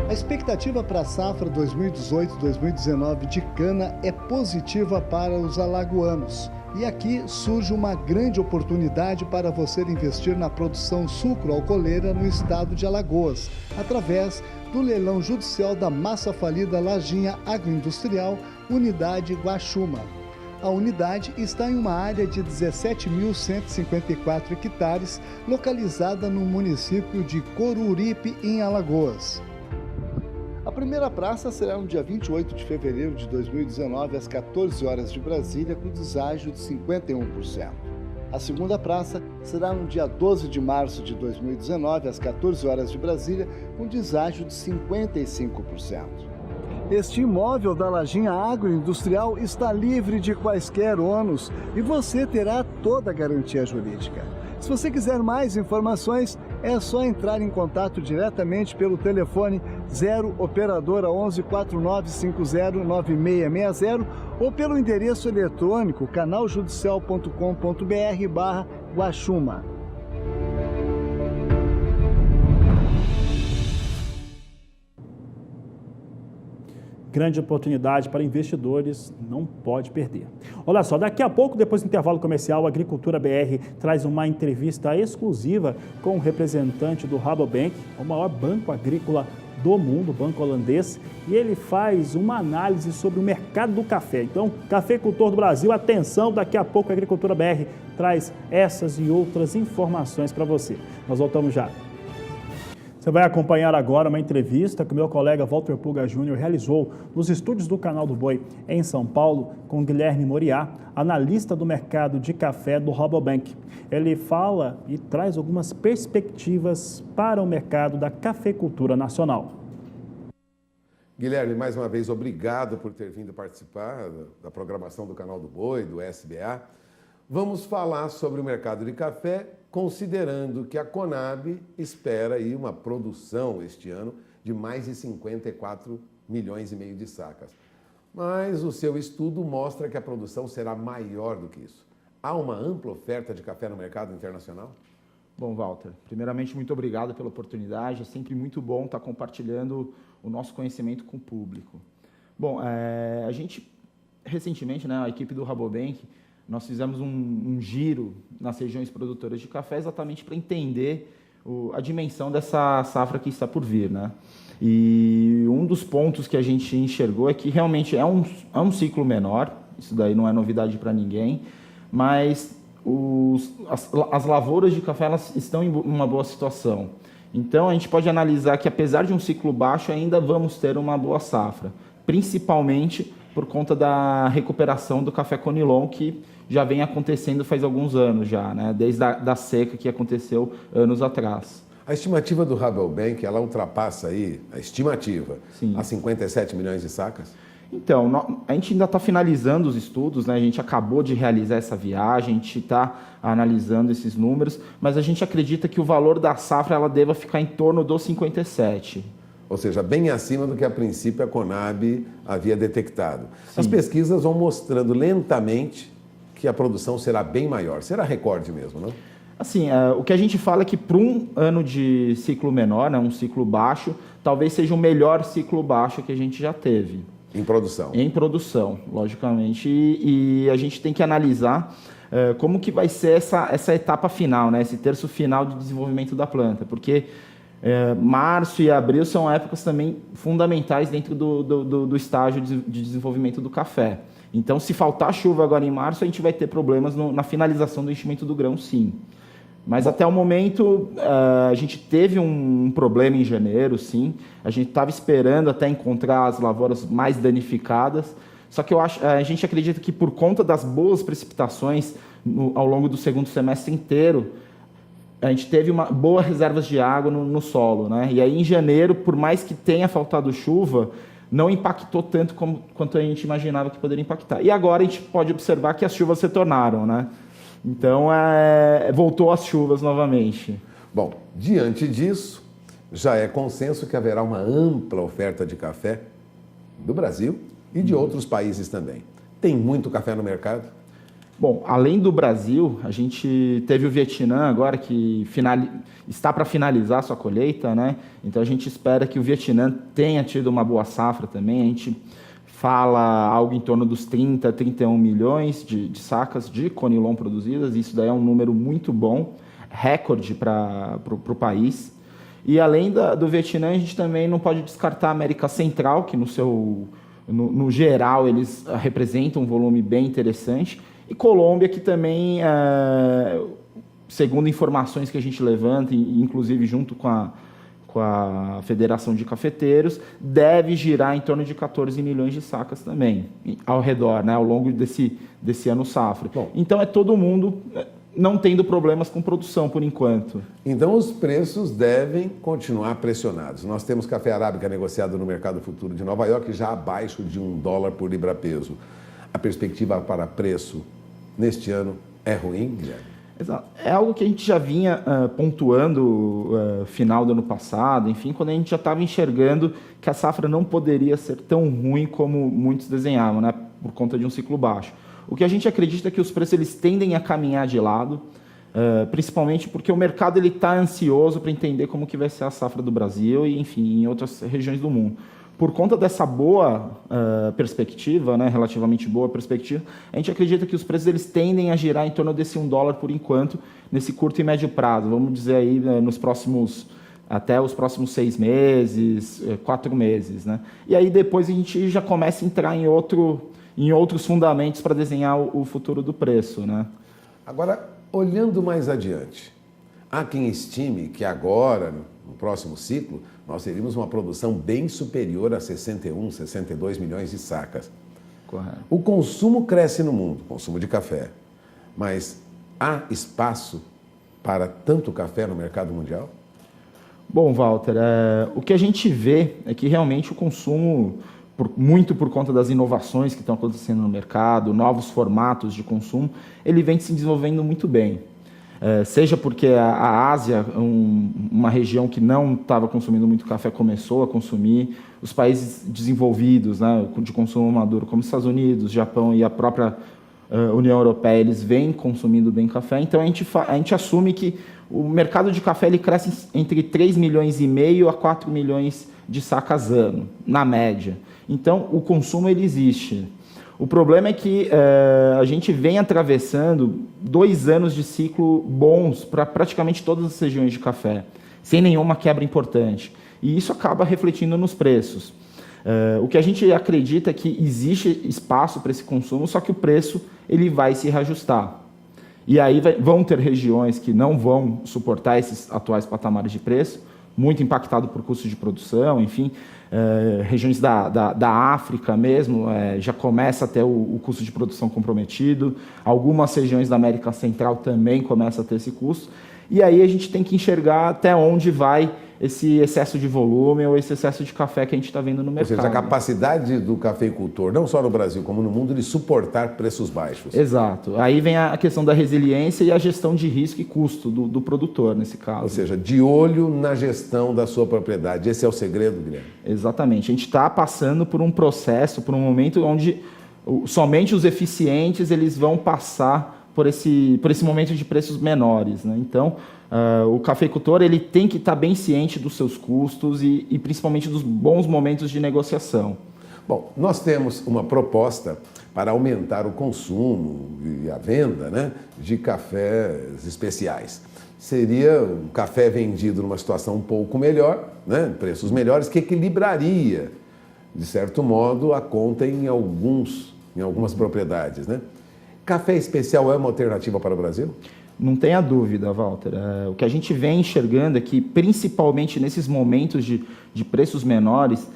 A expectativa para a safra 2018-2019 de cana é positiva para os alagoanos. E aqui surge uma grande oportunidade para você investir na produção sucroalcooleira no estado de Alagoas, através do leilão judicial da massa falida Lajinha Agroindustrial, Unidade Guaxuma. A unidade está em uma área de 17.154 hectares, localizada no município de Coruripe, em Alagoas. A primeira praça será no dia 28 de fevereiro de 2019, às 14 horas de Brasília, com deságio de 51%. A segunda praça será no dia 12 de março de 2019, às 14 horas de Brasília, com deságio de 55%. Este imóvel da Lajinha Agroindustrial está livre de quaisquer ônus e você terá toda a garantia jurídica. Se você quiser mais informações, é só entrar em contato diretamente pelo telefone 0 operadora 11 4950 9660 ou pelo endereço eletrônico canaljudicial.com.br/Guaxuma. Grande oportunidade para investidores, não pode perder. Olha só, daqui a pouco, depois do intervalo comercial, a Agricultura BR traz uma entrevista exclusiva com o representante do Rabobank, o maior banco agrícola do mundo, o banco holandês, e ele faz uma análise sobre o mercado do café. Então, cafeicultor do Brasil, atenção, daqui a pouco a Agricultura BR traz essas e outras informações para você. Nós voltamos já. Você vai acompanhar agora uma entrevista que o meu colega Walter Pulga Júnior realizou nos estúdios do Canal do Boi, em São Paulo, com Guilherme Moriá, analista do mercado de café do Rabobank. Ele fala e traz algumas perspectivas para o mercado da cafeicultura nacional. Guilherme, mais uma vez, obrigado por ter vindo participar da programação do Canal do Boi, do SBA. Vamos falar sobre o mercado de café, considerando que a Conab espera aí uma produção este ano de mais de 54 milhões e meio de sacas. Mas o seu estudo mostra que a produção será maior do que isso. Há uma ampla oferta de café no mercado internacional? Bom, Walter, primeiramente, muito obrigado pela oportunidade. É sempre muito bom estar compartilhando o nosso conhecimento com o público. Bom, a gente, recentemente, né, a equipe do Rabobank, nós fizemos um giro nas regiões produtoras de café exatamente para entender a dimensão dessa safra que está por vir, né? E um dos pontos que a gente enxergou é que realmente é um ciclo menor, isso daí não é novidade para ninguém, mas as lavouras de café elas estão em uma boa situação. Então, a gente pode analisar que, apesar de um ciclo baixo, ainda vamos ter uma boa safra, principalmente por conta da recuperação do café Conilon, que já vem acontecendo faz alguns anos já, né? Desde a seca que aconteceu anos atrás. A estimativa do Rabobank, ela ultrapassa aí, a estimativa, Sim. a 57 milhões de sacas? Então, a gente ainda está finalizando os estudos, né? A gente acabou de realizar essa viagem, a gente está analisando esses números, mas a gente acredita que o valor da safra ela deva ficar em torno dos 57. Ou seja, bem acima do que a princípio a Conab havia detectado. Sim. As pesquisas vão mostrando lentamente que a produção será bem maior. Será recorde mesmo, não? Assim, o que a gente fala é que para um ano de ciclo menor, né, um ciclo baixo, talvez seja o melhor ciclo baixo que a gente já teve. Em produção. Em produção, logicamente. E a gente tem que analisar como que vai ser essa etapa final, né, esse terço final de desenvolvimento da planta. Porque março e abril são épocas também fundamentais dentro do estágio de desenvolvimento do café. Então, se faltar chuva agora em março, a gente vai ter problemas na finalização do enchimento do grão, sim. Mas até o momento, a gente teve um problema em janeiro, sim. A gente estava esperando até encontrar as lavouras mais danificadas. Só que a gente acredita que por conta das boas precipitações ao longo do segundo semestre inteiro, a gente teve boas reservas de água no solo, né? E aí, em janeiro, por mais que tenha faltado chuva, não impactou tanto quanto a gente imaginava que poderia impactar. E agora a gente pode observar que as chuvas retornaram, né? Então, voltou às chuvas novamente. Bom, diante disso, já é consenso que haverá uma ampla oferta de café do Brasil e de outros países também. Tem muito café no mercado? Bom, além do Brasil, a gente teve o Vietnã agora que está para finalizar sua colheita, né? Então a gente espera que o Vietnã tenha tido uma boa safra também. A gente fala algo em torno dos 30, 31 milhões de sacas de Conilon produzidas. Isso daí é um número muito bom, recorde para o país. E além do Vietnã, a gente também não pode descartar a América Central, que no geral eles representam um volume bem interessante. E Colômbia, que também, segundo informações que a gente levanta, inclusive junto com a Federação de Cafeteiros, deve girar em torno de 14 milhões de sacas também, ao redor, né, ao longo desse ano safra. Bom, então é todo mundo não tendo problemas com produção por enquanto. Então os preços devem continuar pressionados. Nós temos café arábica negociado no mercado futuro de Nova York já abaixo de $1 por libra-peso. A perspectiva para preço neste ano é ruim, Guilherme? Exato. É algo que a gente já vinha pontuando final do ano passado, enfim, quando a gente já estava enxergando que a safra não poderia ser tão ruim como muitos desenhavam, né, por conta de um ciclo baixo. O que a gente acredita é que os preços eles tendem a caminhar de lado, principalmente porque o mercado está ansioso para entender como que vai ser a safra do Brasil e, enfim, em outras regiões do mundo. Por conta dessa boa perspectiva, né, relativamente boa perspectiva, a gente acredita que os preços eles tendem a girar em torno desse $1 por enquanto, nesse curto e médio prazo, vamos dizer aí até os próximos 6 meses, 4 meses. Né? E aí depois a gente já começa a entrar em outros fundamentos para desenhar o futuro do preço. Né? Agora, olhando mais adiante, há quem estime que agora, no próximo ciclo, nós teríamos uma produção bem superior a 61, 62 milhões de sacas. Correto. O consumo cresce no mundo, o consumo de café, mas há espaço para tanto café no mercado mundial? Bom, Walter, o que a gente vê é que realmente o consumo, muito por conta das inovações que estão acontecendo no mercado, novos formatos de consumo, ele vem se desenvolvendo muito bem. Seja porque a Ásia, uma região que não estava consumindo muito café, começou a consumir, os países desenvolvidos, né, de consumo maduro, como Estados Unidos, Japão e a própria União Europeia, eles vêm consumindo bem café, então a gente assume que o mercado de café ele cresce entre 3,5 milhões a 4 milhões de sacas ano, na média. Então, o consumo ele existe. O problema é que a gente vem atravessando 2 anos de ciclo bons para praticamente todas as regiões de café, sem nenhuma quebra importante. E isso acaba refletindo nos preços. O que a gente acredita é que existe espaço para esse consumo, só que o preço ele vai se reajustar. E aí vão ter regiões que não vão suportar esses atuais patamares de preço, muito impactado por custos de produção, enfim. Regiões da África mesmo, já começa a ter o custo de produção comprometido. Algumas regiões da América Central também começam a ter esse custo. E aí a gente tem que enxergar até onde vai esse excesso de volume ou esse excesso de café que a gente está vendo no mercado. Ou seja, a capacidade do cafeicultor, não só no Brasil como no mundo, de suportar preços baixos. Exato. Aí vem a questão da resiliência e a gestão de risco e custo do produtor, nesse caso. Ou seja, de olho na gestão da sua propriedade. Esse é o segredo, Guilherme? Exatamente. A gente está passando por um processo, por um momento onde somente os eficientes eles vão passar por esse momento de preços menores. Né? Então, o cafeicultor ele tem que estar bem ciente dos seus custos e principalmente dos bons momentos de negociação. Bom, nós temos uma proposta para aumentar o consumo e a venda, né, de cafés especiais. Seria um café vendido numa situação um pouco melhor, né, preços melhores, que equilibraria, de certo modo, a conta em algumas propriedades. Né? Café especial é uma alternativa para o Brasil? Não tenha dúvida, Walter. O que a gente vem enxergando é que, principalmente nesses momentos de preços menores,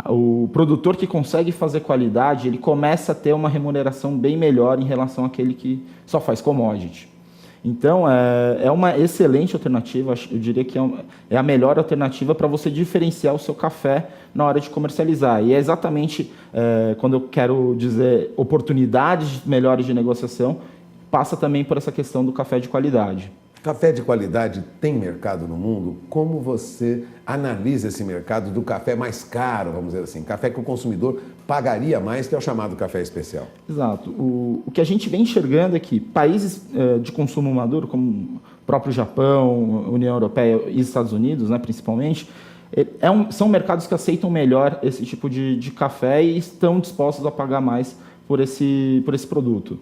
o produtor que consegue fazer qualidade, ele começa a ter uma remuneração bem melhor em relação àquele que só faz commodity. Então, é uma excelente alternativa, eu diria que é a melhor alternativa para você diferenciar o seu café na hora de comercializar. E é exatamente quando eu quero dizer oportunidades melhores de negociação, passa também por essa questão do café de qualidade. Café de qualidade tem mercado no mundo? Como você analisa esse mercado do café mais caro, vamos dizer assim, café que o consumidor pagaria mais, que é o chamado café especial? Exato. O que a gente vem enxergando é que países de consumo maduro, como o próprio Japão, União Europeia e Estados Unidos, né, principalmente, são mercados que aceitam melhor esse tipo de café e estão dispostos a pagar mais por esse produto.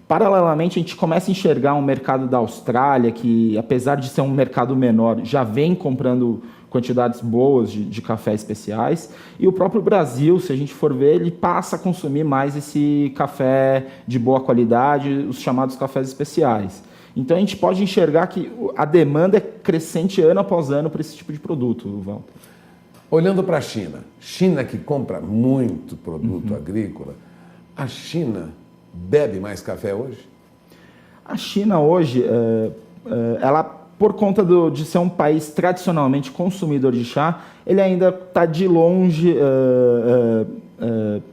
Paralelamente, a gente começa a enxergar um mercado da Austrália que, apesar de ser um mercado menor, já vem comprando quantidades boas de café especiais. E o próprio Brasil, se a gente for ver, ele passa a consumir mais esse café de boa qualidade, os chamados cafés especiais. Então, a gente pode enxergar que a demanda é crescente ano após ano para esse tipo de produto, Walter. Olhando para a China que compra muito produto agrícola, a China bebe mais café hoje? A China hoje, ela, por conta de ser um país tradicionalmente consumidor de chá, ele ainda está de longe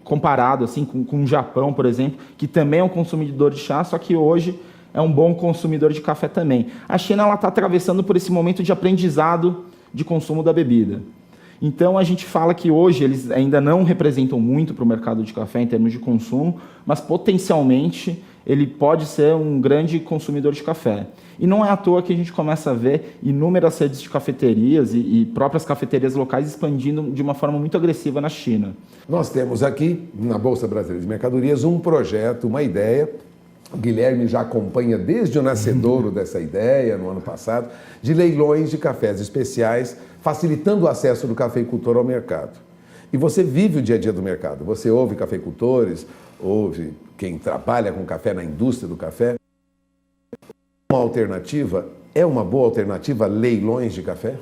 comparado assim, com o Japão, por exemplo, que também é um consumidor de chá, só que hoje é um bom consumidor de café também. A China está atravessando por esse momento de aprendizado de consumo da bebida. Então, a gente fala que hoje eles ainda não representam muito para o mercado de café em termos de consumo, mas potencialmente ele pode ser um grande consumidor de café. E não é à toa que a gente começa a ver inúmeras redes de cafeterias e próprias cafeterias locais expandindo de uma forma muito agressiva na China. Nós temos aqui, na Bolsa Brasileira de Mercadorias, um projeto, uma ideia. O Guilherme já acompanha desde o nascedouro dessa ideia, no ano passado, de leilões de cafés especiais, facilitando o acesso do cafeicultor ao mercado. E você vive o dia a dia do mercado, você ouve cafeicultores, ouve quem trabalha com café na indústria do café. Uma alternativa, é uma boa alternativa leilões de café?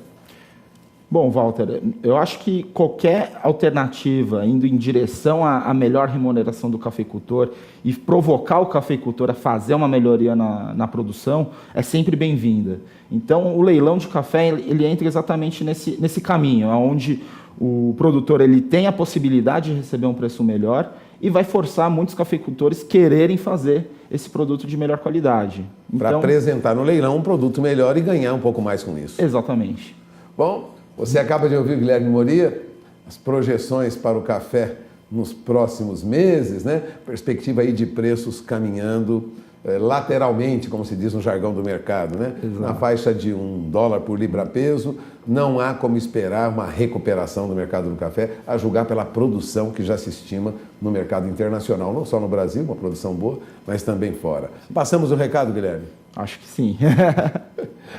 Bom, Walter, eu acho que qualquer alternativa indo em direção à melhor remuneração do cafeicultor e provocar o cafeicultor a fazer uma melhoria na produção é sempre bem-vinda. Então, o leilão de café ele entra exatamente nesse caminho, onde o produtor ele tem a possibilidade de receber um preço melhor e vai forçar muitos cafeicultores quererem fazer esse produto de melhor qualidade. Para apresentar no leilão um produto melhor e ganhar um pouco mais com isso. Exatamente. Bom, você acaba de ouvir o Guilherme Moria, as projeções para o café nos próximos meses, né? Perspectiva aí de preços caminhando lateralmente, como se diz no jargão do mercado, né? Exato. Na faixa de $1 por libra-peso. Não há como esperar uma recuperação do mercado do café, a julgar pela produção que já se estima no mercado internacional, não só no Brasil, uma produção boa, mas também fora. Passamos o recado, Guilherme? Acho que sim.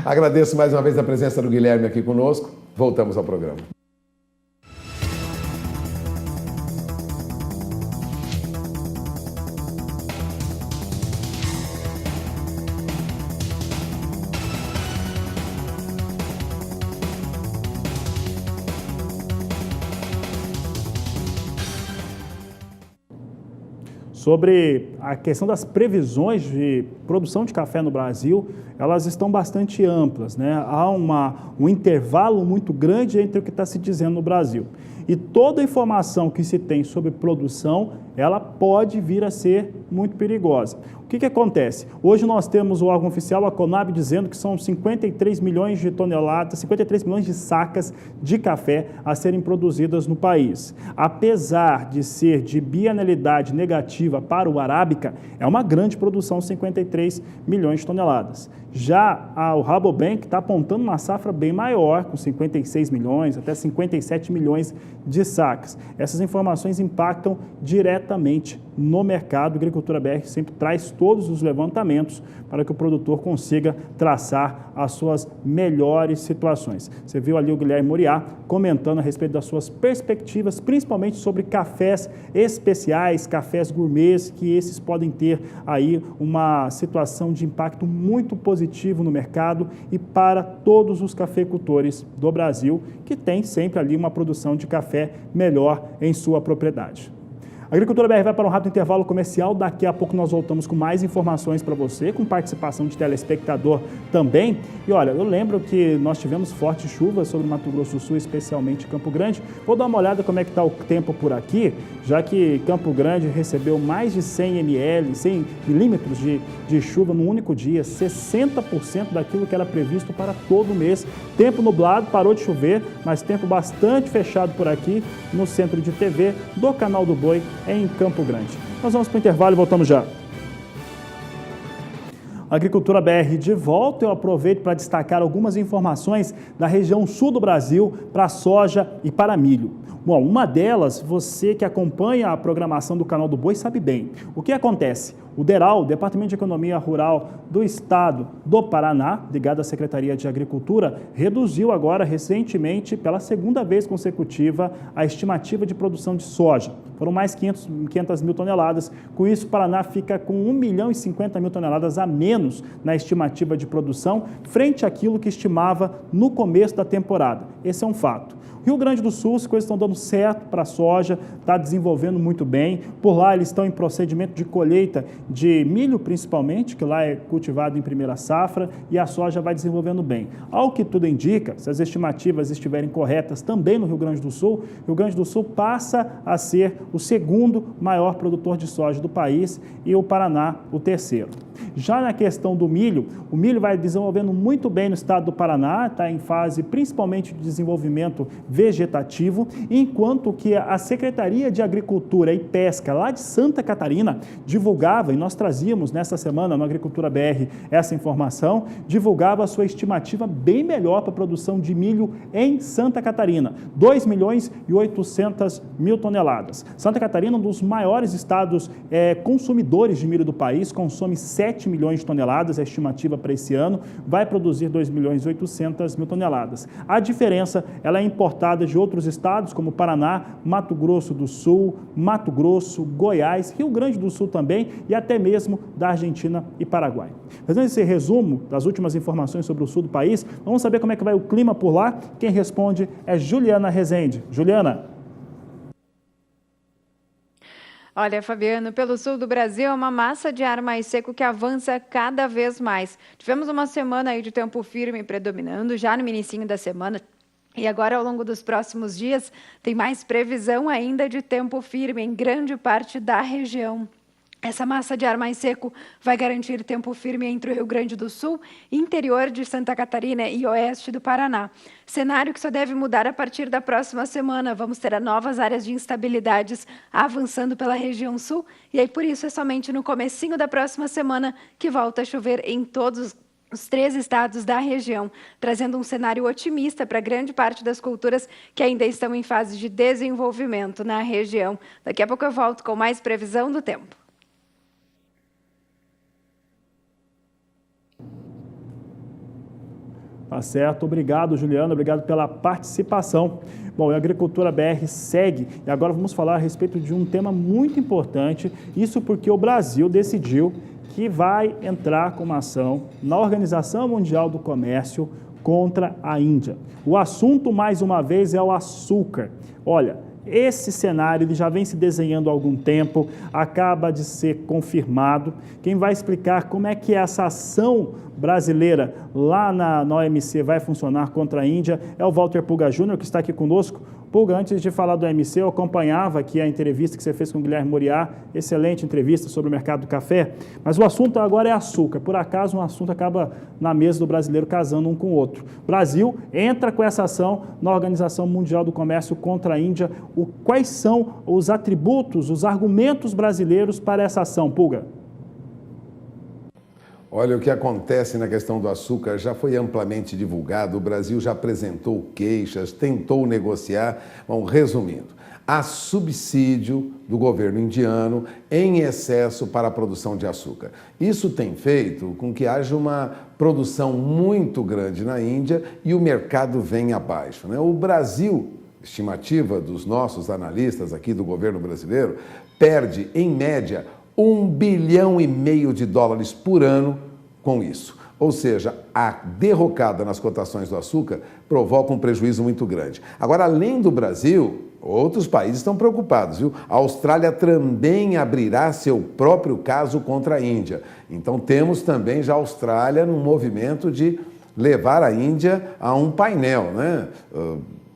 Agradeço mais uma vez a presença do Guilherme aqui conosco. Voltamos ao programa. Sobre a questão das previsões de produção de café no Brasil, elas estão bastante amplas, né? Há um intervalo muito grande entre o que está se dizendo no Brasil. E toda a informação que se tem sobre produção, ela pode vir a ser muito perigosa. O que acontece? Hoje nós temos o órgão oficial, a Conab, dizendo que são 53 milhões de toneladas, 53 milhões de sacas de café a serem produzidas no país. Apesar de ser de bienalidade negativa para o Arábica, é uma grande produção, 53 milhões de toneladas. Já o Rabobank está apontando uma safra bem maior, com 56 milhões, até 57 milhões de sacas. Essas informações impactam diretamente no mercado. A Agricultura BR sempre traz todos os levantamentos para que o produtor consiga traçar as suas melhores situações. Você viu ali o Guilherme Moriá comentando a respeito das suas perspectivas, principalmente sobre cafés especiais, cafés gourmets, que esses podem ter aí uma situação de impacto muito positivo no mercado e para todos os cafeicultores do Brasil, que tem sempre ali uma produção de café melhor em sua propriedade. A Agricultura BR vai para um rápido intervalo comercial. Daqui a pouco nós voltamos com mais informações para você, com participação de telespectador também. E olha, eu lembro que nós tivemos fortes chuvas sobre Mato Grosso do Sul, especialmente Campo Grande. Vou dar uma olhada como é que está o tempo por aqui, já que Campo Grande recebeu mais de 100 milímetros de chuva no único dia, 60% daquilo que era previsto para todo o mês. Tempo nublado, parou de chover, mas tempo bastante fechado por aqui no centro de TV do Canal do Boi, em Campo Grande. Nós vamos para o intervalo e voltamos já. Agricultura BR de volta. Eu aproveito para destacar algumas informações da região sul do Brasil para soja e para milho. Bom, uma delas, você que acompanha a programação do Canal do Boi sabe bem. O que acontece? O DERAL, Departamento de Economia Rural do Estado do Paraná, ligado à Secretaria de Agricultura, reduziu agora recentemente, pela segunda vez consecutiva, a estimativa de produção de soja. Foram mais 500 mil toneladas. Com isso, o Paraná fica com 1.050.000 toneladas a menos na estimativa de produção, frente àquilo que estimava no começo da temporada. Esse é um fato. Rio Grande do Sul, as coisas estão dando certo para a soja, está desenvolvendo muito bem. Por lá eles estão em procedimento de colheita de milho principalmente, que lá é cultivado em primeira safra, e a soja vai desenvolvendo bem. Ao que tudo indica, se as estimativas estiverem corretas também no Rio Grande do Sul passa a ser o segundo maior produtor de soja do país e o Paraná o terceiro. Já na questão do milho, o milho vai desenvolvendo muito bem no estado do Paraná, está em fase principalmente de desenvolvimento vegetativo, enquanto que a Secretaria de Agricultura e Pesca lá de Santa Catarina divulgava, e nós trazíamos nesta semana no Agricultura BR essa informação, divulgava a sua estimativa bem melhor para a produção de milho em Santa Catarina, 2.800.000 toneladas. Santa Catarina, um dos maiores estados consumidores de milho do país, consome 7 milhões de toneladas, a estimativa para esse ano, vai produzir 2.800.000 toneladas. A diferença, ela é importada de outros estados, como Paraná, Mato Grosso do Sul, Mato Grosso, Goiás, Rio Grande do Sul também, e até mesmo da Argentina e Paraguai. Fazendo esse resumo das últimas informações sobre o sul do país, vamos saber como é que vai o clima por lá. Quem responde é Juliana Rezende. Juliana. Olha, Fabiano, pelo sul do Brasil é uma massa de ar mais seco que avança cada vez mais. Tivemos uma semana aí de tempo firme predominando já no inicinho da semana. E agora, ao longo dos próximos dias, tem mais previsão ainda de tempo firme em grande parte da região. Essa massa de ar mais seco vai garantir tempo firme entre o Rio Grande do Sul, interior de Santa Catarina e oeste do Paraná. Cenário que só deve mudar a partir da próxima semana. Vamos ter novas áreas de instabilidades avançando pela região sul. E aí, por isso, é somente no comecinho da próxima semana que volta a chover em todos os 3 estados da região, trazendo um cenário otimista para grande parte das culturas que ainda estão em fase de desenvolvimento na região. Daqui a pouco eu volto com mais previsão do tempo. Tá certo, obrigado Juliana, obrigado pela participação. Bom, a Agricultura BR segue e agora vamos falar a respeito de um tema muito importante, isso porque o Brasil decidiu que vai entrar com uma ação na Organização Mundial do Comércio contra a Índia. O assunto, mais uma vez, é o açúcar. Olha, esse cenário ele já vem se desenhando há algum tempo, acaba de ser confirmado. Quem vai explicar como é que essa ação brasileira lá na OMC vai funcionar contra a Índia é o Walter Pulga Júnior, que está aqui conosco. Pulga, antes de falar do OMC, eu acompanhava aqui a entrevista que você fez com o Guilherme Moriá, excelente entrevista sobre o mercado do café, mas o assunto agora é açúcar. Por acaso, um assunto acaba na mesa do brasileiro casando um com o outro. O Brasil entra com essa ação na Organização Mundial do Comércio contra a Índia. Quais são os atributos, os argumentos brasileiros para essa ação, Pulga? Olha, o que acontece na questão do açúcar já foi amplamente divulgado, o Brasil já apresentou queixas, tentou negociar. Bom, resumindo, há subsídio do governo indiano em excesso para a produção de açúcar. Isso tem feito com que haja uma produção muito grande na Índia e o mercado venha abaixo, né? O Brasil, estimativa dos nossos analistas aqui do governo brasileiro, perde, em média, $1,5 bilhão por ano com isso. Ou seja, a derrocada nas cotações do açúcar provoca um prejuízo muito grande. Agora, além do Brasil, outros países estão preocupados, viu? A Austrália também abrirá seu próprio caso contra a Índia. Então, temos também já a Austrália num movimento de levar a Índia a um painel, né?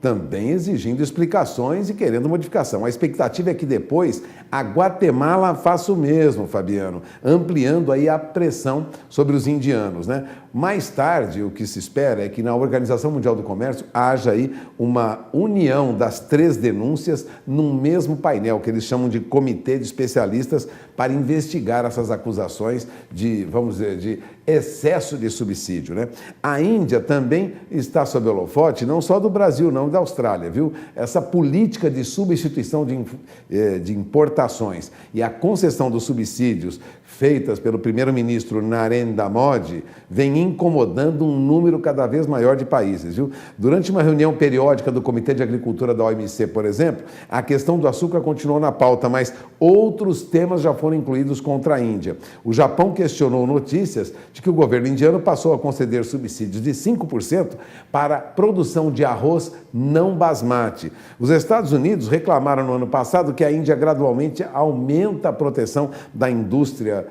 Também exigindo explicações e querendo modificação. A expectativa é que depois a Guatemala faça o mesmo, Fabiano, ampliando aí a pressão sobre os indianos, né? Mais tarde, o que se espera é que na Organização Mundial do Comércio haja aí uma união das 3 denúncias num mesmo painel, que eles chamam de comitê de especialistas para investigar essas acusações de, vamos dizer, de excesso de subsídio, né? A Índia também está sob holofote, não só do Brasil, não da Austrália, viu? Essa política de substituição de importações e a concessão dos subsídios feitas pelo primeiro-ministro Narendra Modi vem incomodando um número cada vez maior de países, viu? Durante uma reunião periódica do Comitê de Agricultura da OMC, por exemplo, a questão do açúcar continuou na pauta, mas outros temas já foram incluídos contra a Índia. O Japão questionou notícias de que o governo indiano passou a conceder subsídios de 5% para a produção de arroz não basmati. Os Estados Unidos reclamaram no ano passado que a Índia gradualmente aumenta a proteção da indústria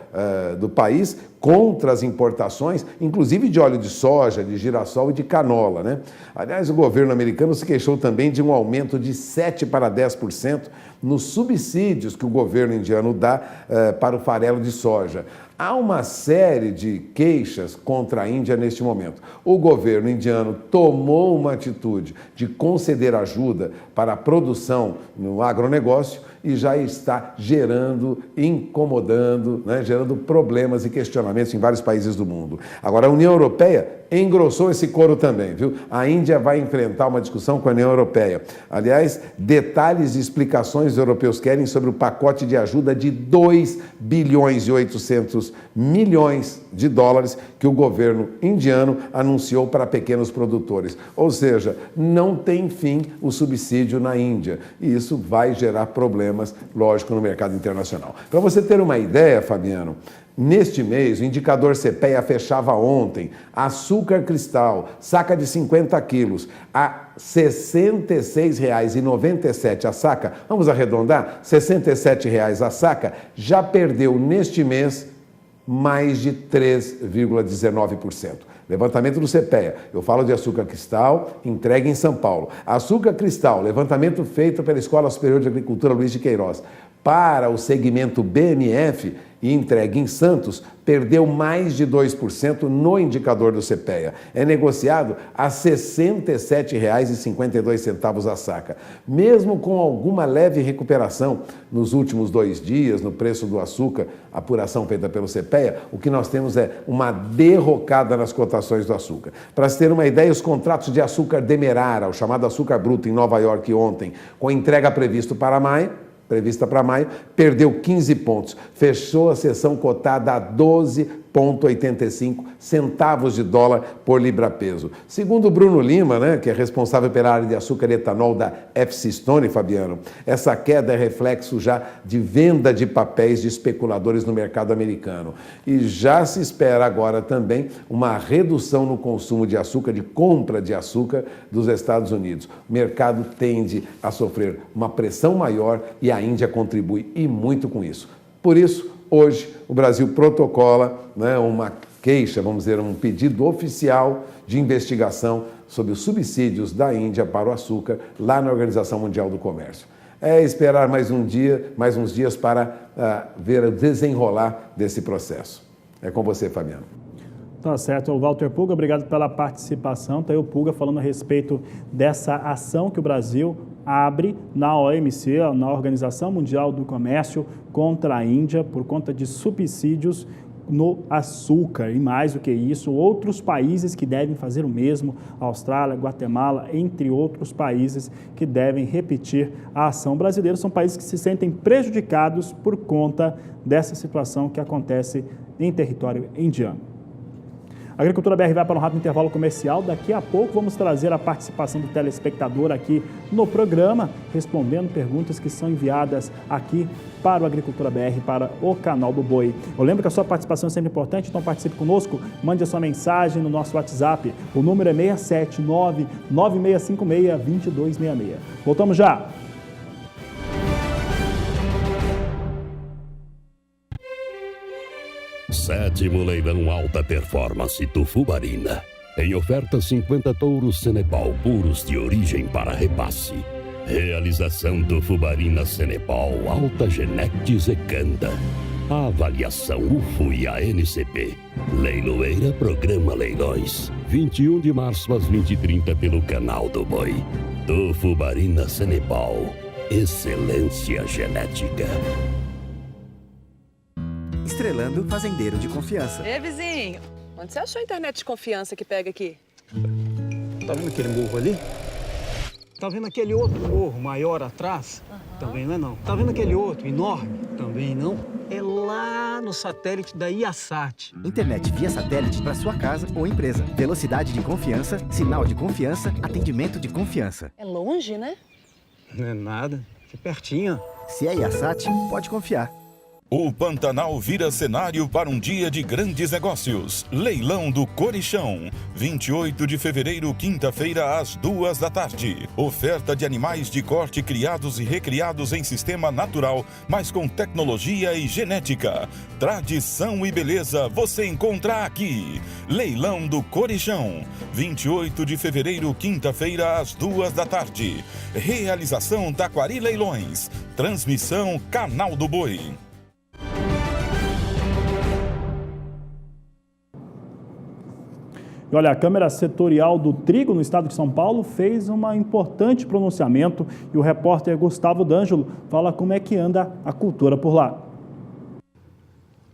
do país contra as importações, inclusive de óleo de soja, de girassol e de canola, né? Aliás, o governo americano se queixou também de um aumento de 7% para 10% nos subsídios que o governo indiano dá para o farelo de soja. Há uma série de queixas contra a Índia neste momento. O governo indiano tomou uma atitude de conceder ajuda para a produção no agronegócio e já está incomodando, né, gerando problemas e questionamentos em vários países do mundo. Agora, a União Europeia engrossou esse coro também, viu? A Índia vai enfrentar uma discussão com a União Europeia. Aliás, detalhes e explicações os europeus querem sobre o pacote de ajuda de 2 bilhões e 800 milhões de dólares que o governo indiano anunciou para pequenos produtores. Ou seja, não tem fim o subsídio na Índia. E isso vai gerar problemas, lógico, no mercado internacional. Para você ter uma ideia, Fabiano, neste mês, o indicador CPEA fechava ontem açúcar cristal, saca de 50 quilos, a R$ 66,97 a saca. Vamos arredondar? R$ 67,00 a saca. Já perdeu neste mês mais de 3,19%. Levantamento do CPEA. Eu falo de açúcar cristal, entregue em São Paulo. Açúcar cristal, levantamento feito pela Escola Superior de Agricultura Luiz de Queiroz. Para o segmento BMF e entregue em Santos, perdeu mais de 2% no indicador do CPEA. É negociado a R$ 67,52 a saca. Mesmo com alguma leve recuperação nos últimos 2 dias no preço do açúcar, apuração feita pelo CPEA, o que nós temos é uma derrocada nas cotações do açúcar. Para se ter uma ideia, os contratos de açúcar demerara, o chamado açúcar bruto em Nova York ontem, com entrega prevista para maio, perdeu 15 pontos. Fechou a sessão cotada a 12,85 centavos de dólar por libra-peso. Segundo o Bruno Lima, né, que é responsável pela área de açúcar e etanol da FC Stone, Fabiano, essa queda é reflexo já de venda de papéis de especuladores no mercado americano. E já se espera agora também uma redução no consumo de açúcar, de compra de açúcar dos Estados Unidos. O mercado tende a sofrer uma pressão maior e a Índia contribui e muito com isso. Por isso, hoje, o Brasil protocola, né, uma queixa, vamos dizer, um pedido oficial de investigação sobre os subsídios da Índia para o açúcar lá na Organização Mundial do Comércio. É esperar mais uns dias para ver o desenrolar desse processo. É com você, Fabiano. Tá certo, o Walter Pulga, obrigado pela participação. Tá aí o Pulga falando a respeito dessa ação que o Brasil abre na OMC, na Organização Mundial do Comércio, contra a Índia por conta de subsídios no açúcar. E mais do que isso, outros países que devem fazer o mesmo, Austrália, Guatemala, entre outros países que devem repetir a ação brasileira. São países que se sentem prejudicados por conta dessa situação que acontece em território indiano. A Agricultura BR vai para um rápido intervalo comercial. Daqui a pouco vamos trazer a participação do telespectador aqui no programa, respondendo perguntas que são enviadas aqui para o Agricultura BR, para o canal do Boi. Eu lembro que a sua participação é sempre importante, então participe conosco, mande a sua mensagem no nosso WhatsApp. O número é 679-9656-2266. Voltamos já! Sétimo leilão alta performance Tufubarina. Em oferta 50 touros Cenepal puros de origem para repasse. Realização Tufubarina Cenepal Alta Genetes Ecanda. A avaliação UFO e a NCP. Leiloeira Programa Leilões. 21 de março às 20h30 pelo canal do Boi. Tufubarina Cenepal. Excelência genética. Estrelando Fazendeiro de Confiança. Ei, vizinho, onde você achou a internet de confiança que pega aqui? Tá vendo aquele morro ali? Tá vendo aquele outro morro maior atrás? Também não é não. Tá vendo aquele outro enorme? Também não. é lá no satélite da Iasat. Internet via satélite para sua casa ou empresa. Velocidade de confiança, sinal de confiança, atendimento de confiança. É longe, né? Não é nada, é pertinho. Se é Iasat, pode confiar. O Pantanal vira cenário para um dia de grandes negócios. Leilão do Corichão. 28 de fevereiro, quinta-feira, às 2 da tarde. Oferta de animais de corte criados e recriados em sistema natural, mas com tecnologia e genética. Tradição e beleza você encontra aqui. Leilão do Corichão. 28 de fevereiro, quinta-feira, às 2 da tarde. Realização Taquari Leilões. Transmissão Canal do Boi. E olha, a Câmara Setorial do Trigo no estado de São Paulo fez um importante pronunciamento e o repórter Gustavo D'Angelo fala como é que anda a cultura por lá.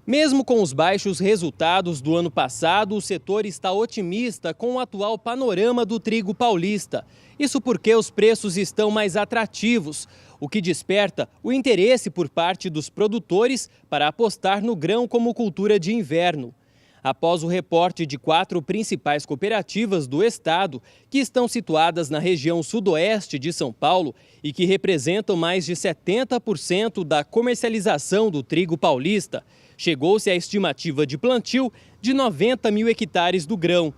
Mesmo com os baixos resultados do ano passado, o setor está otimista com o atual panorama do trigo paulista. Isso porque os preços estão mais atrativos, o que desperta o interesse por parte dos produtores para apostar no grão como cultura de inverno. Após o reporte de 4 principais cooperativas do estado, que estão situadas na região sudoeste de São Paulo e que representam mais de 70% da comercialização do trigo paulista, chegou-se à estimativa de plantio de 90 mil hectares do grão.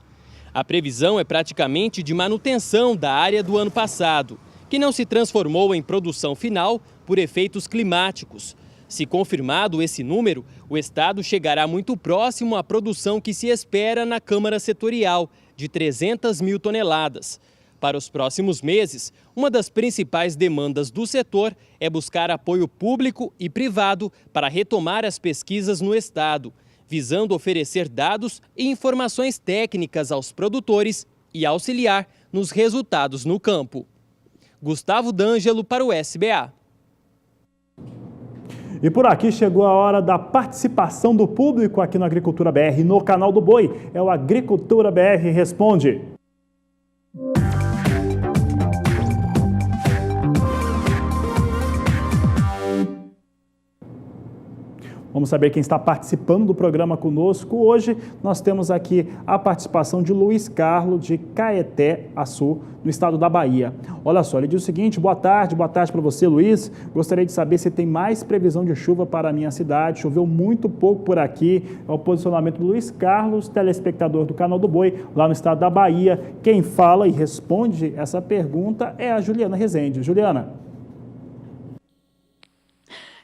A previsão é praticamente de manutenção da área do ano passado, que não se transformou em produção final por efeitos climáticos. Se confirmado esse número, o estado chegará muito próximo à produção que se espera na Câmara Setorial, de 300 mil toneladas. Para os próximos meses, uma das principais demandas do setor é buscar apoio público e privado para retomar as pesquisas no estado, visando oferecer dados e informações técnicas aos produtores e auxiliar nos resultados no campo. Gustavo D'Angelo para o SBA. E por aqui chegou a hora da participação do público aqui no Agricultura BR, no canal do Boi. É o Agricultura BR Responde. Vamos saber quem está participando do programa conosco. Hoje nós temos aqui a participação de Luiz Carlos, de Caeté-Açu, no estado da Bahia. Olha só, ele diz o seguinte: boa tarde para você, Luiz. Gostaria de saber se tem mais previsão de chuva para a minha cidade. Choveu muito pouco por aqui. É o posicionamento do Luiz Carlos, telespectador do Canal do Boi, lá no estado da Bahia. Quem fala e responde essa pergunta é a Juliana Rezende. Juliana.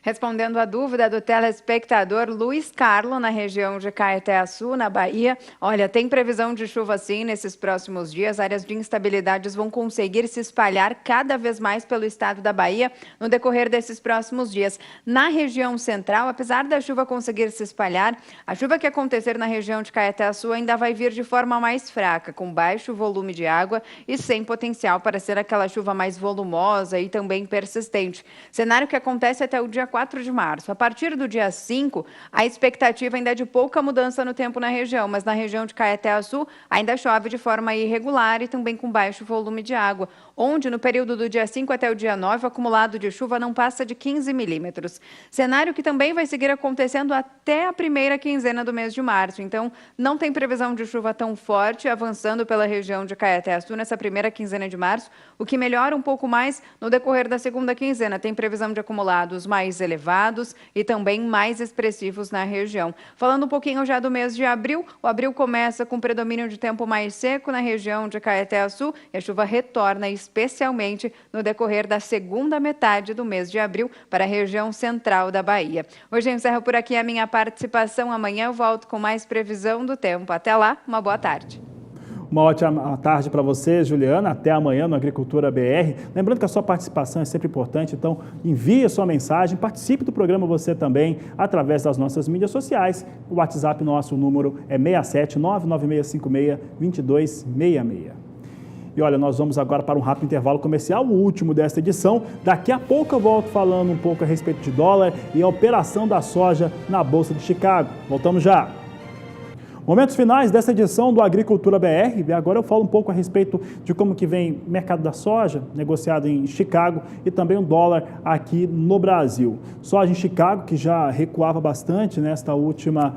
Respondendo à dúvida do telespectador Luiz Carlos, na região de Caeté-Açu, na Bahia, olha, tem previsão de chuva sim nesses próximos dias. Áreas de instabilidades vão conseguir se espalhar cada vez mais pelo estado da Bahia no decorrer desses próximos dias. Na região central, apesar da chuva conseguir se espalhar, a chuva que acontecer na região de Caeté-Açu ainda vai vir de forma mais fraca, com baixo volume de água e sem potencial para ser aquela chuva mais volumosa e também persistente. Cenário que acontece até o dia 4 de março. A partir do dia 5, a expectativa ainda é de pouca mudança no tempo na região, mas na região de Caeté-Açu ainda chove de forma irregular e também com baixo volume de água, onde no período do dia 5 até o dia 9, o acumulado de chuva não passa de 15 milímetros. Cenário que também vai seguir acontecendo até a primeira quinzena do mês de março. Então, não tem previsão de chuva tão forte avançando pela região de Caeté-Açu nessa primeira quinzena de março, o que melhora um pouco mais no decorrer da segunda quinzena. Tem previsão de acumulados mais elevados e também mais expressivos na região. Falando um pouquinho já do mês de abril, o abril começa com predomínio de tempo mais seco na região de Caeté-Açu e a chuva retorna especialmente no decorrer da segunda metade do mês de abril para a região central da Bahia. Hoje eu encerro por aqui a minha participação. Amanhã eu volto com mais previsão do tempo. Até lá, uma boa tarde. Uma ótima tarde para você, Juliana. Até amanhã no Agricultura BR. Lembrando que a sua participação é sempre importante, então envie a sua mensagem, participe do programa você também através das nossas mídias sociais. O WhatsApp nosso número é 67996562266. E olha, nós vamos agora para um rápido intervalo comercial, o último desta edição. Daqui a pouco eu volto falando um pouco a respeito de dólar e a operação da soja na Bolsa de Chicago. Voltamos já. Momentos finais dessa edição do Agricultura BR. E agora eu falo um pouco a respeito de como que vem o mercado da soja, negociado em Chicago, e também o dólar aqui no Brasil. Soja em Chicago, que já recuava bastante nesta última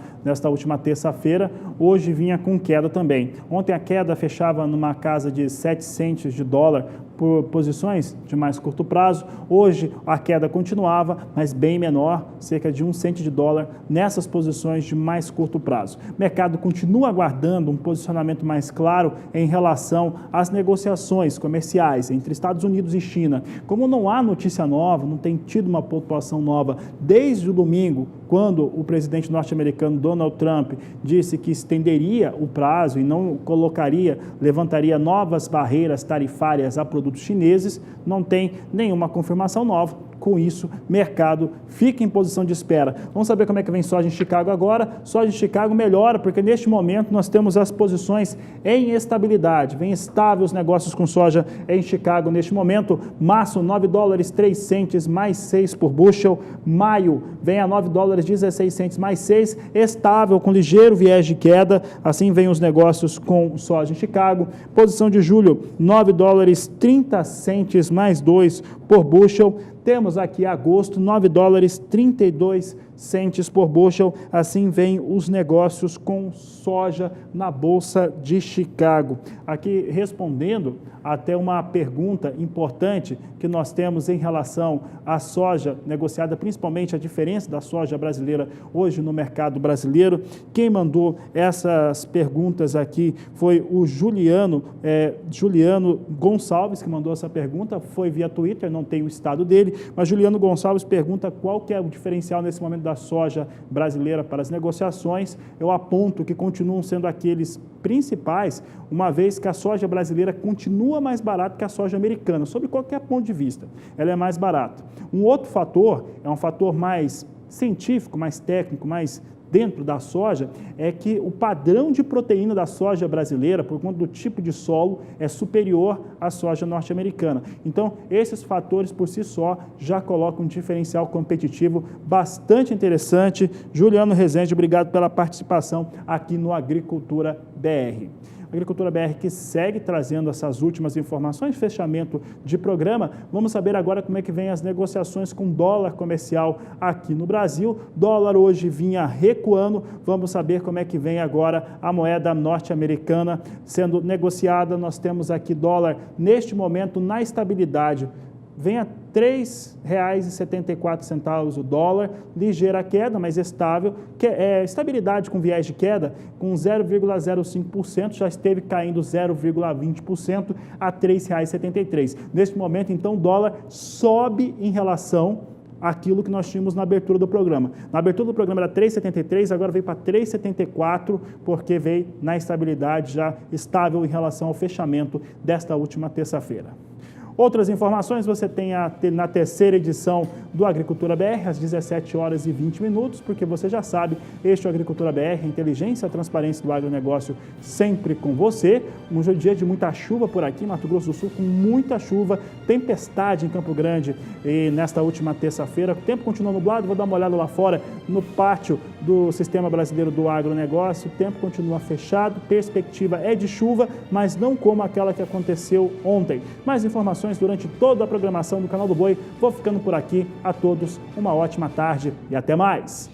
terça-feira, hoje vinha com queda também. Ontem a queda fechava numa casa de 7 centes de dólar por posições de mais curto prazo. Hoje a queda continuava, mas bem menor, cerca de 1 cento de dólar nessas posições de mais curto prazo. O mercado continua aguardando um posicionamento mais claro em relação às negociações comerciais entre Estados Unidos e China. Como não há notícia nova, não tem tido uma pontuação nova desde o domingo, quando o presidente norte-americano Donald Trump disse que estenderia o prazo e não levantaria novas barreiras tarifárias a produtos chineses, não tem nenhuma confirmação nova. Com isso, mercado fica em posição de espera. Vamos saber como é que vem soja em Chicago agora. Soja em Chicago melhora, porque neste momento nós temos as posições em estabilidade. Vem estável os negócios com soja em Chicago neste momento. Março, 9 dólares 3 centes mais 6 por bushel. Maio vem a 9 dólares 16 centes mais 6, estável com ligeiro viés de queda. Assim vem os negócios com soja em Chicago. Posição de julho, 9 dólares 30 centes mais 2 por bushel. Temos aqui agosto, 9 dólares 32 centes por bushel. Assim vem os negócios com soja na Bolsa de Chicago. Aqui respondendo até uma pergunta importante que nós temos em relação à soja negociada, principalmente a diferença da soja brasileira hoje no mercado brasileiro. Quem mandou essas perguntas aqui foi o Juliano Gonçalves, que mandou essa pergunta, foi via Twitter, não tem o estado dele, mas Juliano Gonçalves pergunta qual que é o diferencial nesse momento da soja brasileira para as negociações. Eu aponto que continuam sendo aqueles principais, uma vez que a soja brasileira continua mais barata que a soja americana, sob qualquer ponto de vista. Ela é mais barata. Um outro fator, é um fator mais científico, mais técnico, mais dentro da soja, é que o padrão de proteína da soja brasileira, por conta do tipo de solo, é superior à soja norte-americana. Então, esses fatores por si só já colocam um diferencial competitivo bastante interessante. Juliano Rezende, obrigado pela participação aqui no Agricultura BR. Agricultura BR que segue trazendo essas últimas informações, fechamento de programa. Vamos saber agora como é que vem as negociações com dólar comercial aqui no Brasil. Dólar hoje vinha recuando, vamos saber como é que vem agora a moeda norte-americana sendo negociada. Nós temos aqui dólar neste momento na estabilidade. Vem a R$ 3,74 o dólar, ligeira queda, mas estável, estabilidade com viés de queda, com 0,05%, já esteve caindo 0,20% a R$ 3,73. Neste momento, então, o dólar sobe em relação àquilo que nós tínhamos na abertura do programa. Na abertura do programa era 3,73, agora veio para 3,74, porque veio na estabilidade já estável em relação ao fechamento desta última terça-feira. Outras informações você tem na terceira edição do Agricultura BR, às 17 horas e 20 minutos, porque você já sabe, este é o Agricultura BR, a inteligência e a transparência do agronegócio sempre com você. Um dia de muita chuva por aqui, Mato Grosso do Sul, com muita chuva, tempestade em Campo Grande e nesta última terça-feira. O tempo continua nublado, vou dar uma olhada lá fora no pátio do Sistema Brasileiro do Agronegócio, o tempo continua fechado, perspectiva é de chuva, mas não como aquela que aconteceu ontem. Mais informações durante toda a programação do Canal do Boi. Vou ficando por aqui. A todos uma ótima tarde e até mais.